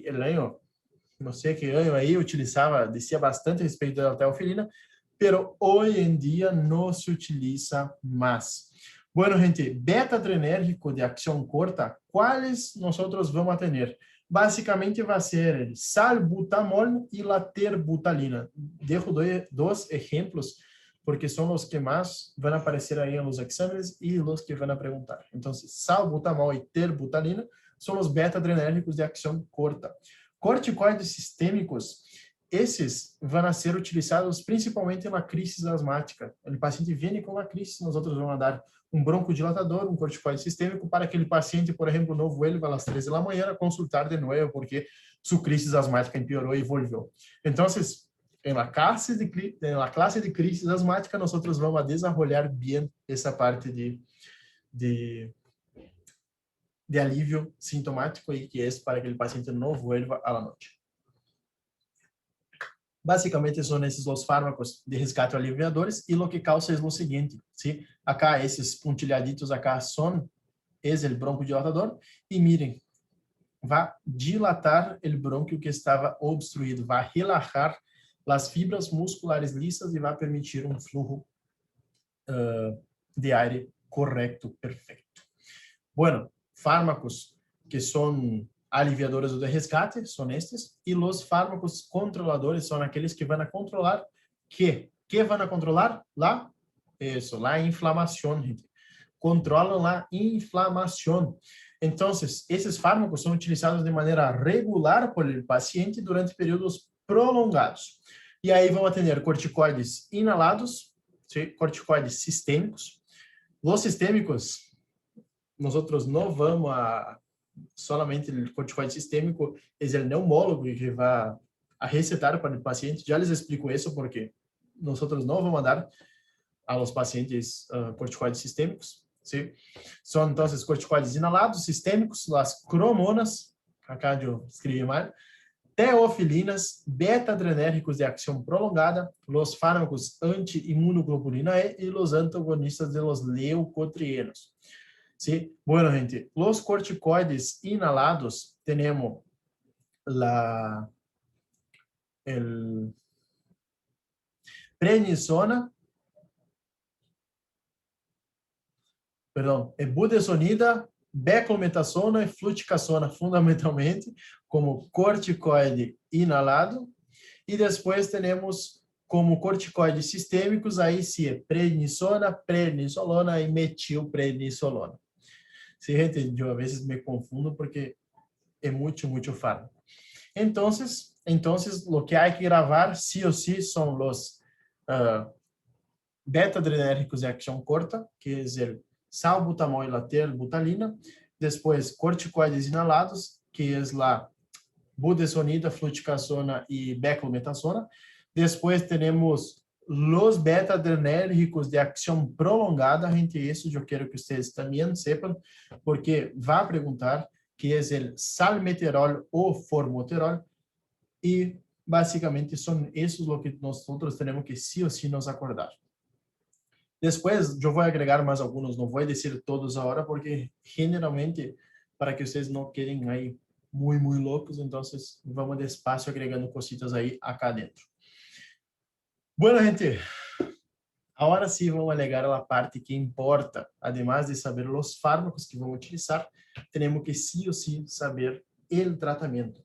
el año, no sé qué año ahí utilizaba, decía bastante respecto de la teofilina, pero hoy en día no se utiliza más. Bueno, gente, beta-adrenérgico de acción corta, ¿cuáles nosotros vamos a tener? Básicamente va a ser el salbutamol y la terbutalina. Dejo dos ejemplos porque son los que más van a aparecer ahí en los exámenes y los que van a preguntar. Entonces, salbutamol y terbutalina son los beta-adrenérgicos de acción corta. Corticoides sistêmicos, esses vão ser utilizados principalmente na crise asmática. O paciente vem com uma crise, nós outros vamos dar um broncodilatador, um corticoide sistêmico, para aquele paciente, por exemplo, não vuelva às 13 da manhã a consultar de novo, porque sua crise asmática empeorou e voltou. Então, na classe de crise asmática, nós outros vamos desenvolver bem essa parte de alívio sintomático y que es para que el paciente no vuelva a la noche. Básicamente son esos los fármacos de rescate aliviadores y lo que causa es lo siguiente, ¿sí? Acá esses puntilhaditos acá es el broncodilatador y miren, va a dilatar el bronquio que estaba obstruido, va a relajar las fibras musculares lisas y va a permitir un flujo de aire correcto, perfecto. Bueno, fármacos que son aliviadores de rescate, son estes, y los fármacos controladores son aqueles que van a controlar ¿qué van a controlar? La inflamación, gente. Controlan la inflamación. Entonces, esos fármacos son utilizados de manera regular por el paciente durante períodos prolongados. E aí vamos ter corticoides inalados, ¿sí? Corticoides sistêmicos. Los sistêmicos, nosotros no vamos a solamente el corticoide sistémico, es el neumólogo que va a recetar para el paciente. Ya les explico eso porque nosotros no vamos a dar a los pacientes corticoides sistémicos, ¿sí? Son entonces corticoides inalados, sistémicos, las cromonas, acá yo escribí mal, teofilinas, beta-adrenérgicos de acción prolongada, los fármacos anti-inmunoglobulina E y los antagonistas de los leucotrienos. ¿Sí? Bueno, gente, los corticoides inhalados tenemos el prednisona, budesonida, beclometasona e fluticasona, fundamentalmente, como corticoide inalado. E depois temos como corticoides sistêmicos, aí sim é prednisona, prednisolona e metilprednisolona. Sí, gente, yo a veces me confundo porque es mucho fármaco. Entonces, lo que hay que grabar sí o sí son los beta-adrenérgicos de acción corta, que es el salbutamol y la terbutalina. Después, corticoides inhalados, que es la budesonida, fluticasona y beclometasona. Después tenemos los beta-adrenérgicos de acción prolongada, gente, eso yo quiero que ustedes también sepan, porque va a preguntar que es el salmeterol o formoterol, y básicamente son esos lo que nosotros tenemos que sí o sí nos acordar. Después yo voy a agregar más algunos, no voy a decir todos ahora, porque generalmente, para que ustedes no queden ahí muy locos, entonces vamos despacio agregando cositas ahí acá dentro. Bueno, gente, ahora sí vamos a llegar a la parte que importa. Además de saber los fármacos que vamos a utilizar, tenemos que sí o sí saber el tratamiento.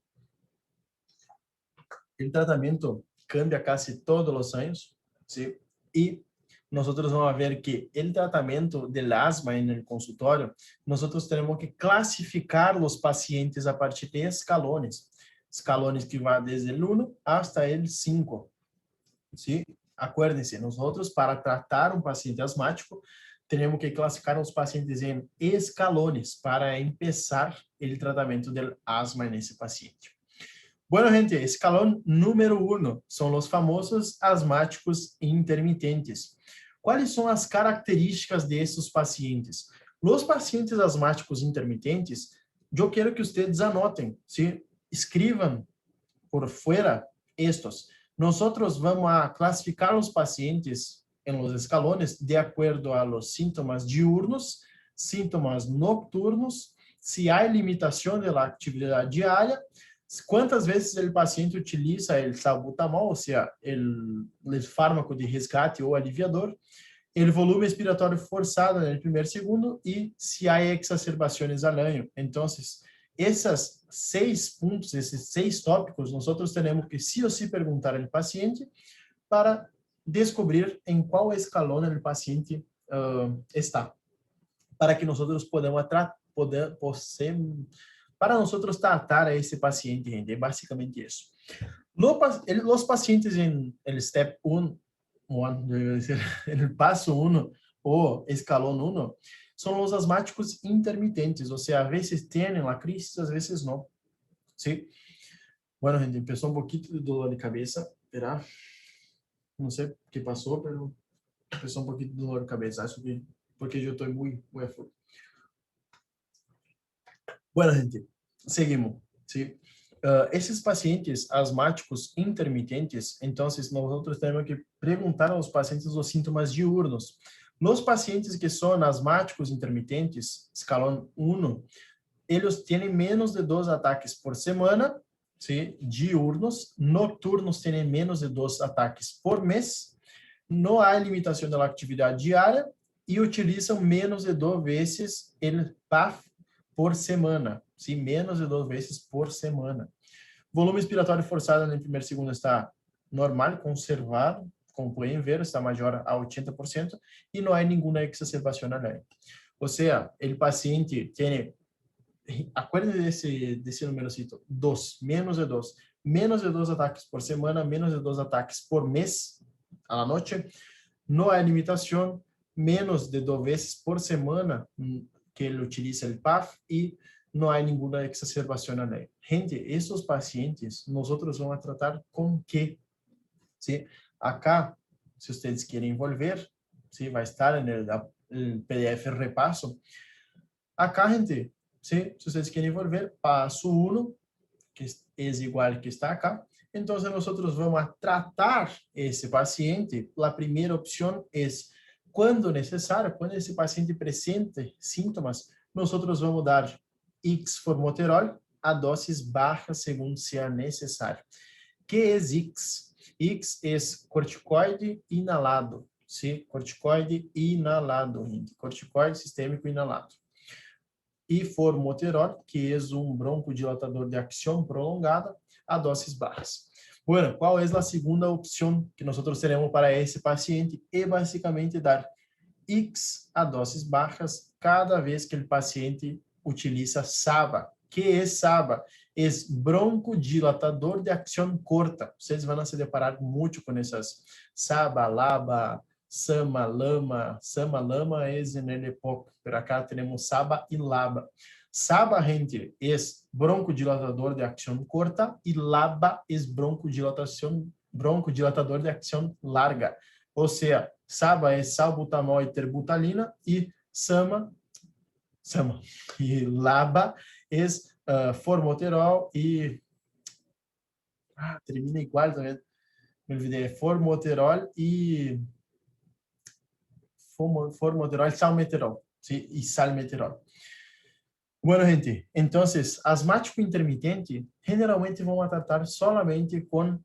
El tratamiento cambia casi todos los años, ¿sí? Y nosotros vamos a ver que el tratamiento del asma en el consultorio, nosotros tenemos que clasificar los pacientes a partir de escalones. Escalones que van desde el 1 hasta el 5. ¿Sí? Acuérdense, nosotros para tratar un paciente asmático tenemos que clasificar los pacientes en escalones para empezar el tratamiento del asma en ese paciente. Bueno, gente, escalón número 1 son los famosos asmáticos intermitentes. ¿Cuáles son las características de estos pacientes? Los pacientes asmáticos intermitentes, eu quero que vocês anotem, ¿sí? Escriban por fuera estos. Nosotros vamos a clasificar los pacientes en los escalones de acuerdo a los síntomas diurnos, síntomas nocturnos, si hay limitación de la actividad diaria, quantas vezes o paciente utiliza o salbutamol, ou seja, o fármaco de resgate ou aliviador, o volume respiratório forçado no primeiro segundo e se há exacerbações al año. Então, esses 6 pontos, esses 6 tópicos, nós teremos que sí ou sí perguntar ao paciente para descobrir em qual escalão o paciente está, para que nós podamos para nós tratar a esse paciente, gente. É basicamente isso. Os pacientes em step 1, el paso 1 o escalón 1, son los asmáticos intermitentes, o sea, a veces tienen la crisis, a veces no. ¿Sí? Bueno, gente, empezó un poquito de dolor de cabeza, ¿verdad? No sé qué pasó, pero empezó un poquito de dolor de cabeza, eso que, porque yo estoy muy a full. Bueno, gente, seguimos, ¿sí? Esses pacientes asmáticos intermitentes, então, nós temos que perguntar aos pacientes os sintomas diurnos. Nos pacientes que são asmáticos intermitentes, escalão 1, eles têm menos de 2 ataques por semana, ¿sí? Diurnos. Nocturnos têm menos de 2 ataques por mês. Não há limitação da atividade diária e utilizam menos de 2 vezes o PAF por semana, sim, menos de 2 vezes por semana. Volume respiratório forçado no primeiro segundo está normal, conservado, como podem ver, está maior a 80% e não há nenhuma exacerbação além. Ou seja, o paciente tem, acuérdense desse numerocito, 2, menos de 2 ataques por semana, menos de 2 ataques por mês, à la noite, não há limitação, menos de 2 vezes por semana que ele utiliza o PAF e não há nenhuma exacerbação além. Gente, esses pacientes, nós vamos tratar com que? ¿Sí? Acá, se vocês querem envolver, ¿sí? Vai estar no PDF repasso. Acá, gente, ¿sí? Se vocês querem envolver, passo 1, que é igual que está acá. Então, nós vamos tratar esse paciente. A primeira opção é, quando necessário, quando esse paciente presente sintomas, nós vamos dar X-formoterol a doses bajas según sea necesario. ¿Qué es X? X es corticoide inhalado, ¿sí? Corticoide inhalado, gente. Corticoide sistémico inhalado. Y formoterol, que es un broncodilatador de acción prolongada a dosis bajas. Bueno, ¿cuál es la segunda opción que nosotros tenemos para ese paciente? Es básicamente dar X a dosis bajas cada vez que el paciente utiliza SABA. Que é SABA? É broncodilatador de acção corta. Vocês vão se deparar muito com essas SABA, LABA, SAMA, LAMA. SAMA, LAMA é en el EPOC. Por acá temos SABA e LABA. SABA, gente, é broncodilatador de acção corta e LABA é broncodilatador de acção larga. Ou seja, SABA é salbutamol e terbutalina e SAMA e LABA é formoterol e termina igual também, me olvidei, formoterol e salmeterol, ¿sí? E salmeterol. Bueno, gente, entonces, asmático intermitente, generalmente vamos a tratar solamente con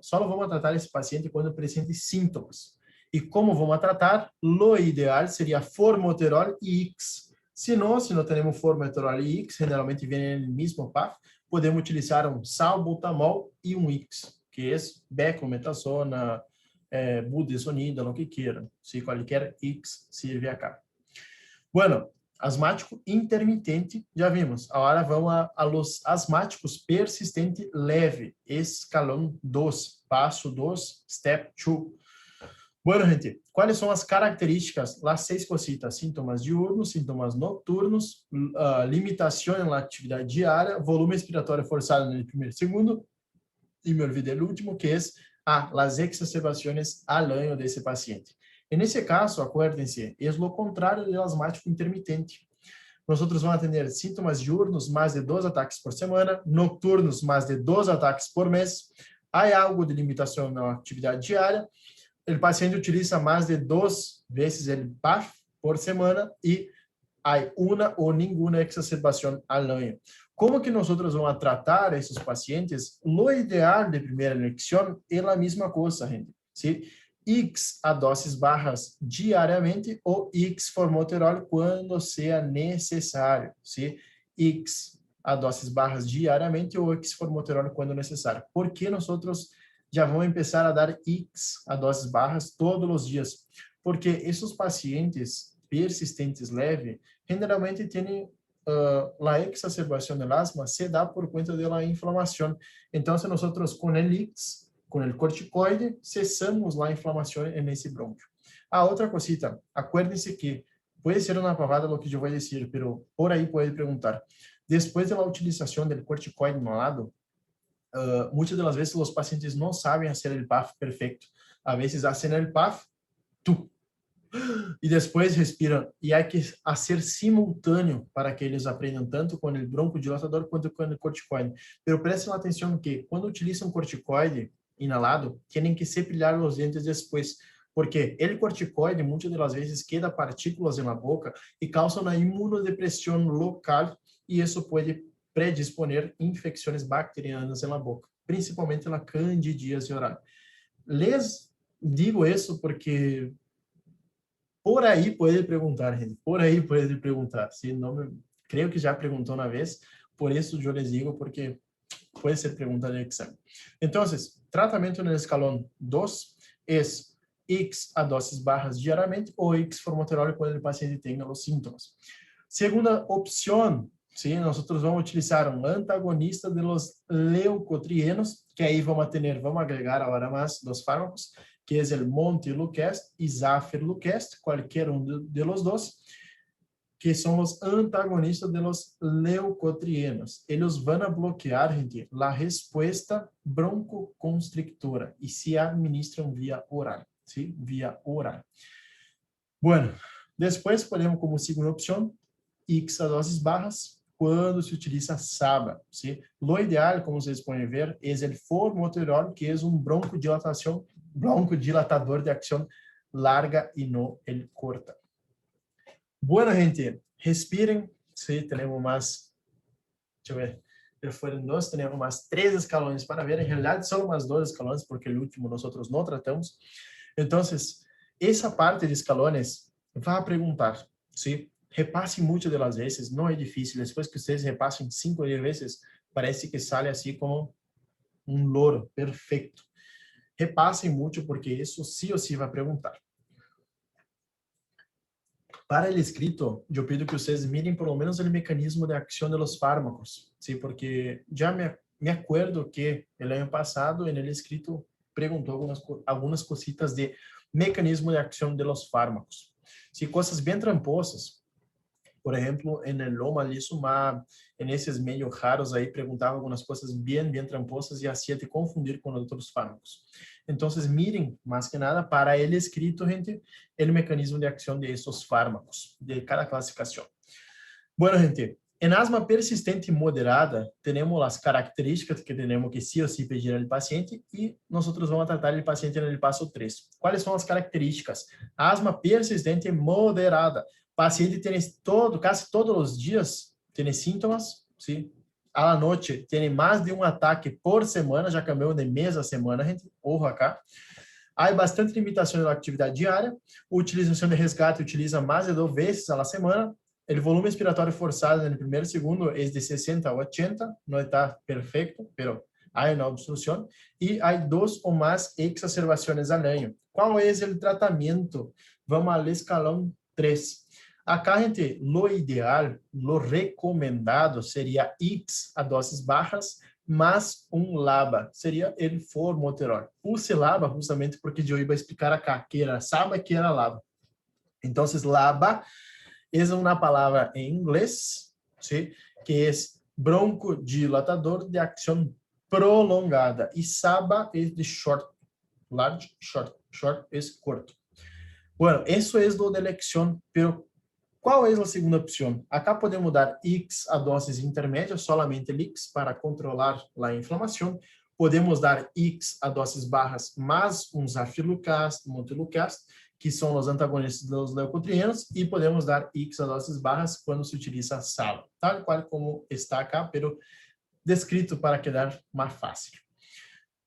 solo vamos a tratar esse paciente quando presente sintomas. E como vamos a tratar? Lo ideal seria formoterol e X. Se não temos formoterol e X, generalmente vem no mesmo PAF, podemos utilizar um salbutamol e um X, que é beclometasona, budesonida, lo que queiram. Se qualquer X sirve acá. Bueno, asmático intermitente, já vimos. Agora vamos a los asmáticos persistente leve, escalão 2, passo 2, step 2. Bueno, gente, quais são as características? Las 6 cositas: sintomas diurnos, sintomas nocturnos, limitação na atividade diária, volume respiratório forçado no primeiro segundo, e me olvidei do último, que é las exacerbações al año desse paciente. En ese caso, acuérdense, es lo contrario del asmático intermitente. Nosotros vamos a tener síntomas diurnos, más de 2 ataques por semana, nocturnos, más de 2 ataques por mes. Hay algo de limitación en la actividad diaria. El paciente utiliza más de 2 veces el PAF por semana y hay una o ninguna exacerbación al año. ¿Cómo que nosotros vamos a tratar a esos pacientes? Lo ideal de primera elección es la misma cosa, gente, ¿sí? X a dosis bajas diariamente o X formoterol quando sea necessário, ¿sí? X a dosis bajas diariamente ou X formoterol quando necessário. ¿Por que nosotros já vamos empezar a dar X a dosis bajas todos os dias? Porque esses pacientes persistentes leves generalmente têm a exacerbação do asma se dá por conta da inflamação. Então, se nós com o X, com o corticoide, cessamos a inflamação nesse brônquio. A outra cosita, acuérdense que pode ser uma pavada lo que eu vou dizer, mas por aí pode perguntar. Depois da utilização do corticoide inhalado, muitas das vezes os pacientes não sabem fazer o PAF perfeito. A vezes fazem o PAF, e depois respiram. E há que fazer simultâneo para que eles aprendam tanto com o broncodilatador quanto com o corticoide. Mas prestem atenção que quando utilizam corticoide inhalado, têm que cepilhar os dentes depois, porque o corticoide muitas das vezes queda partículas na boca e causa uma imunodepressão local e isso pode predisponer infecções bacterianas na boca, principalmente na candidíase oral. Les digo isso porque por aí pode perguntar, gente. Por aí pode perguntar. Se não, creio que já perguntou uma vez, por isso eu les digo, porque pode ser pergunta de exame. Então, tratamento no escalão 2 é X a dosis bajas diariamente ou X formoterol quando o paciente tenha os sintomas. Segunda opção, sim, nós vamos utilizar um antagonista de los leucotrienos, que aí vamos agregar agora mais dos fármacos, que é o Montelukast e Zaferlukast, qualquer de los dos, que são os antagonistas de los leucotrienos. Eles vão bloquear, gente, a resposta broncoconstrictora e se administram via oral, ¿sí? Via oral. Bueno, depois podemos como segunda opção, X a doses bajas, quando se utiliza SABA, ¿sí? Lo ideal, como vocês podem ver, é o formoterol, que é um broncodilatador de acción larga y no el corta. Bueno, gente, respiren. Sí, tenemos más, fueron 2, tenemos más 3 escalones para ver. En realidad son más 2 escalones porque el último nosotros no tratamos. Entonces, esa parte de escalones va a preguntar, ¿sí? Repasen muchas de las veces, no es difícil. Después que ustedes repasen 5 o 10 veces, parece que sale así como un loro, perfecto. Repassem muito, porque isso sim ou sim vai perguntar. Para o escrito, eu pido que vocês mirem pelo menos o mecanismo de ação dos fármacos, sim, porque já me acuerdo que o ano passado, no escrito, perguntou algumas cositas de mecanismo de ação dos fármacos. Sim, coisas bem tramposas. Por exemplo, no omalizumab, nesses meio raros aí, perguntava algumas coisas bem tramposas e hacía te confundir com outros fármacos. Então, miren, mais que nada, para ele escrito, gente, o mecanismo de ação de esses fármacos, de cada classificação. Bueno, gente, em asma persistente e moderada, temos as características que temos que sí ou sí pedir ao paciente e nós vamos tratar o paciente no passo 3. Quais são as características? Asma persistente e moderada. Paciente tem casi todos os dias tem sintomas, sim. À noite tem mais de um ataque por semana, já cambiou de mês a semana, gente. Ojo acá. Há bastante limitação na atividade diária. A utilização de resgate utiliza mais de 2 vezes a semana. O volume respiratório forçado no primeiro e segundo é de 60 a 80, não está perfeito, mas há uma obstrução. E há 2 ou mais exacerbações al año. Qual é o tratamento? Vamos ao escalão 3. Acá, gente, lo ideal, lo recomendado seria X a doses bajas, mais um LABA, seria el formoterol. Puse LABA justamente porque eu ia explicar acá, que era SABA, que era LABA. Então, LABA é uma palavra em inglês, ¿sí? Que é broncodilatador de acção prolongada. E SABA é de short, large, short é corto. Bueno, eso es lo de elección, pero ¿cuál es la segunda opción? Acá podemos dar X a dosis intermédias, solamente el X, para controlar la inflamación. Podemos dar X a dosis bajas más un zafirlukast, montelukast, que son los antagonistas de los leucotrienos, y podemos dar X a dosis bajas cuando se utiliza sal, tal cual como está acá, pero descrito para quedar más fácil.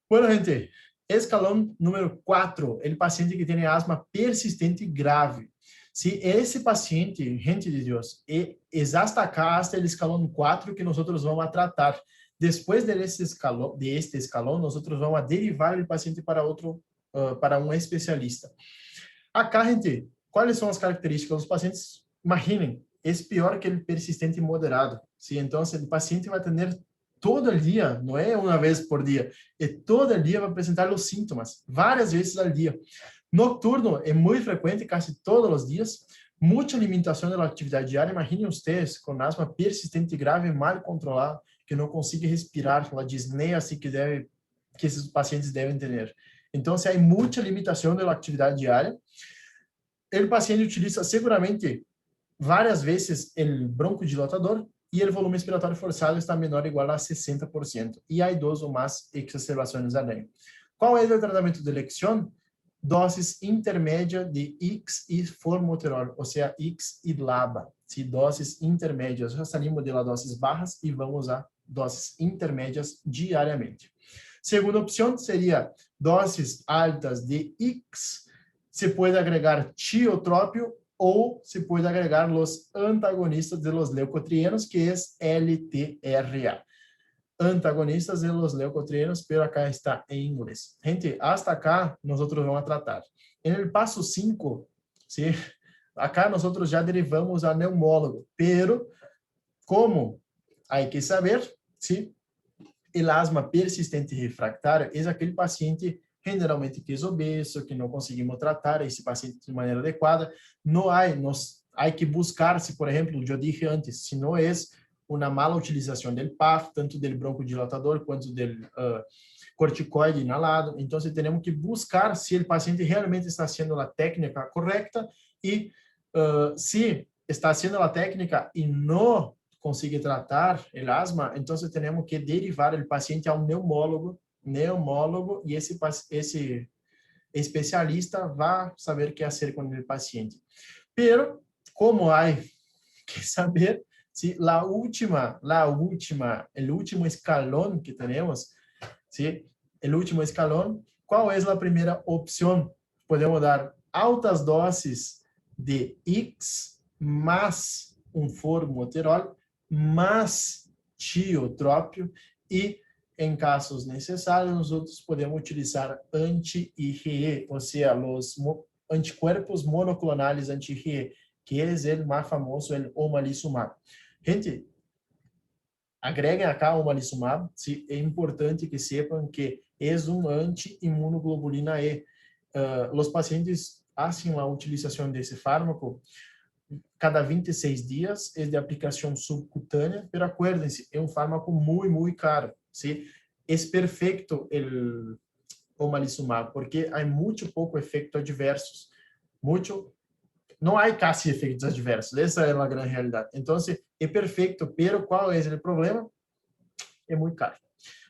Bueno, gente, escalón número 4, el paciente que tiene asma persistente grave. Si esse paciente, gente de Deus, es hasta acá, hasta el escalón 4 que nosotros vamos a tratar. Después de este escalón, nosotros vamos a derivar el paciente para otro, para un especialista. Acá, gente, ¿cuáles son las características? Los pacientes, imaginen, es peor que el persistente moderado, ¿sí? Entonces, el paciente va a tener todo el día, no es una vez por día, todo el día va a presentar los síntomas, varias veces al día. Nocturno es muy frecuente, casi todos los días. Mucha limitación de la actividad diaria. Imaginen ustedes con asma persistente grave, mal controlada, que no consigue respirar, la disnea así que esos pacientes deben tener. Entonces, hay mucha limitación de la actividad diaria. El paciente utiliza seguramente várias vezes o broncodilatador e o volume expiratório forçado está menor ou igual a 60%. E há duas ou mais exacerbações além. Qual é o tratamento de elecção? Doses intermédia de X e formoterol, ou seja, X e LABA. Se doses intermédias, já saímos de doses bajas e vamos a doses intermédias diariamente. Segunda opção seria doses altas de X. Se pode agregar tiotrópio ou se pode agregar os antagonistas de los leucotrienos, que é LTRA. Antagonistas de los leucotrienos, pero acá está em inglês. Gente, hasta acá nós vamos tratar. En el passo 5, ¿sí? Acá nós já derivamos a neumólogo, pero como hay que saber, ¿sí? El asma persistente refractário é aquele paciente generalmente que é obeso, que não conseguimos tratar esse paciente de maneira adequada. Não há que buscar, se por exemplo, eu disse antes, se não é uma mala utilização do PAF, tanto do broncodilatador quanto do corticoide inalado. Então, temos que buscar se o paciente realmente está sendo a técnica correta e se está sendo a técnica e não consegue tratar o asma, então temos que derivar o paciente a um neumólogo, e esse especialista vai saber o que fazer com o paciente. Pero, como há que saber, se o último escalão que temos, ¿sí? O último escalão, qual é a primeira opção? Podemos dar altas doses de X mais um formoterol, mais tiotrópio e, em casos necessários, nós podemos utilizar anti-IgE, ou seja, os anticuerpos monoclonais anti-IgE, que é o mais famoso, o omalizumab. Gente, agreguem acá o omalizumab, se é importante que sepam que é um anti-imunoglobulina E. Os pacientes fazem a utilização desse fármaco cada 26 dias, é de aplicação subcutânea, pero acuérdense, é um fármaco muito caro, ¿sí? É perfeito o omalizumab, porque há muito pouco efeito adversos, não há quase efeitos adversos, essa é a grande realidade. Então, é perfeito, pero qual é o problema? É muito caro.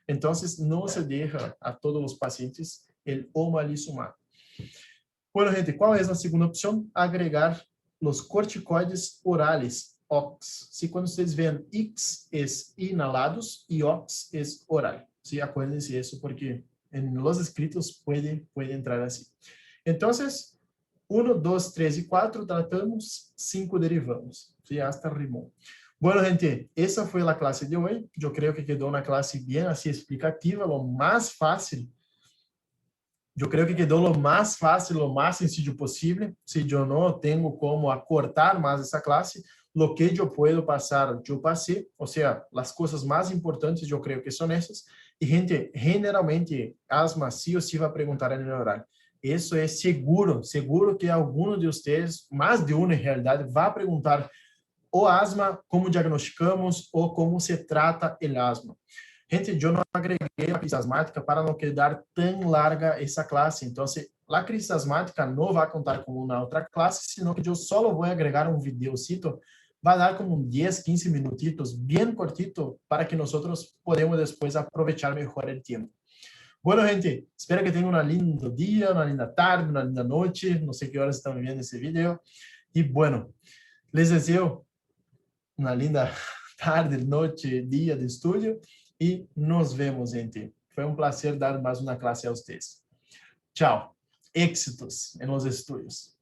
Então, não se deixa a todos os pacientes o omalizumab. Bueno, gente, qual é a segunda opção? Agregar os corticoides orales, OX. Se quando vocês veem X é inalados e OX é oral. Se acuérdense isso, porque em los escritos pode entrar assim. Então, 1, 2, 3 e 4 tratamos, 5 derivamos. Sí, hasta rimou. Bueno, gente, essa foi a classe de hoje. Eu creio que quedou uma classe bem assim explicativa, lo mais fácil. Eu creio que quedou lo mais fácil, lo mais sencillo possível. Se eu não tenho como acortar mais essa classe, lo que eu posso passar, eu passei. Ou seja, as coisas mais importantes, eu creio que são essas. E, gente, generalmente, asma, sim ou sim, vai perguntar no horário. Isso é seguro que algum de vocês, mais de um em realidade, vai perguntar o asma, como diagnosticamos ou como se trata o asma. Gente, eu não agreguei a ficha asmática para não quedar tão larga essa classe. Então, a crise asmática não vai contar como uma outra classe, sino que eu só vou agregar um videocito, vai dar como 10, 15 minutitos, bem cortito, para que nós podemos depois aproveitar melhor o tempo. Bueno, gente, espero que tenham um lindo dia, uma linda tarde, uma linda noite, não sei que horas estão vendo esse vídeo, e bueno, les desejo uma linda tarde, noite, dia de estúdio, e nos vemos, gente. Foi um prazer dar mais uma classe a vocês. Tchau. Éxitos em los estudos.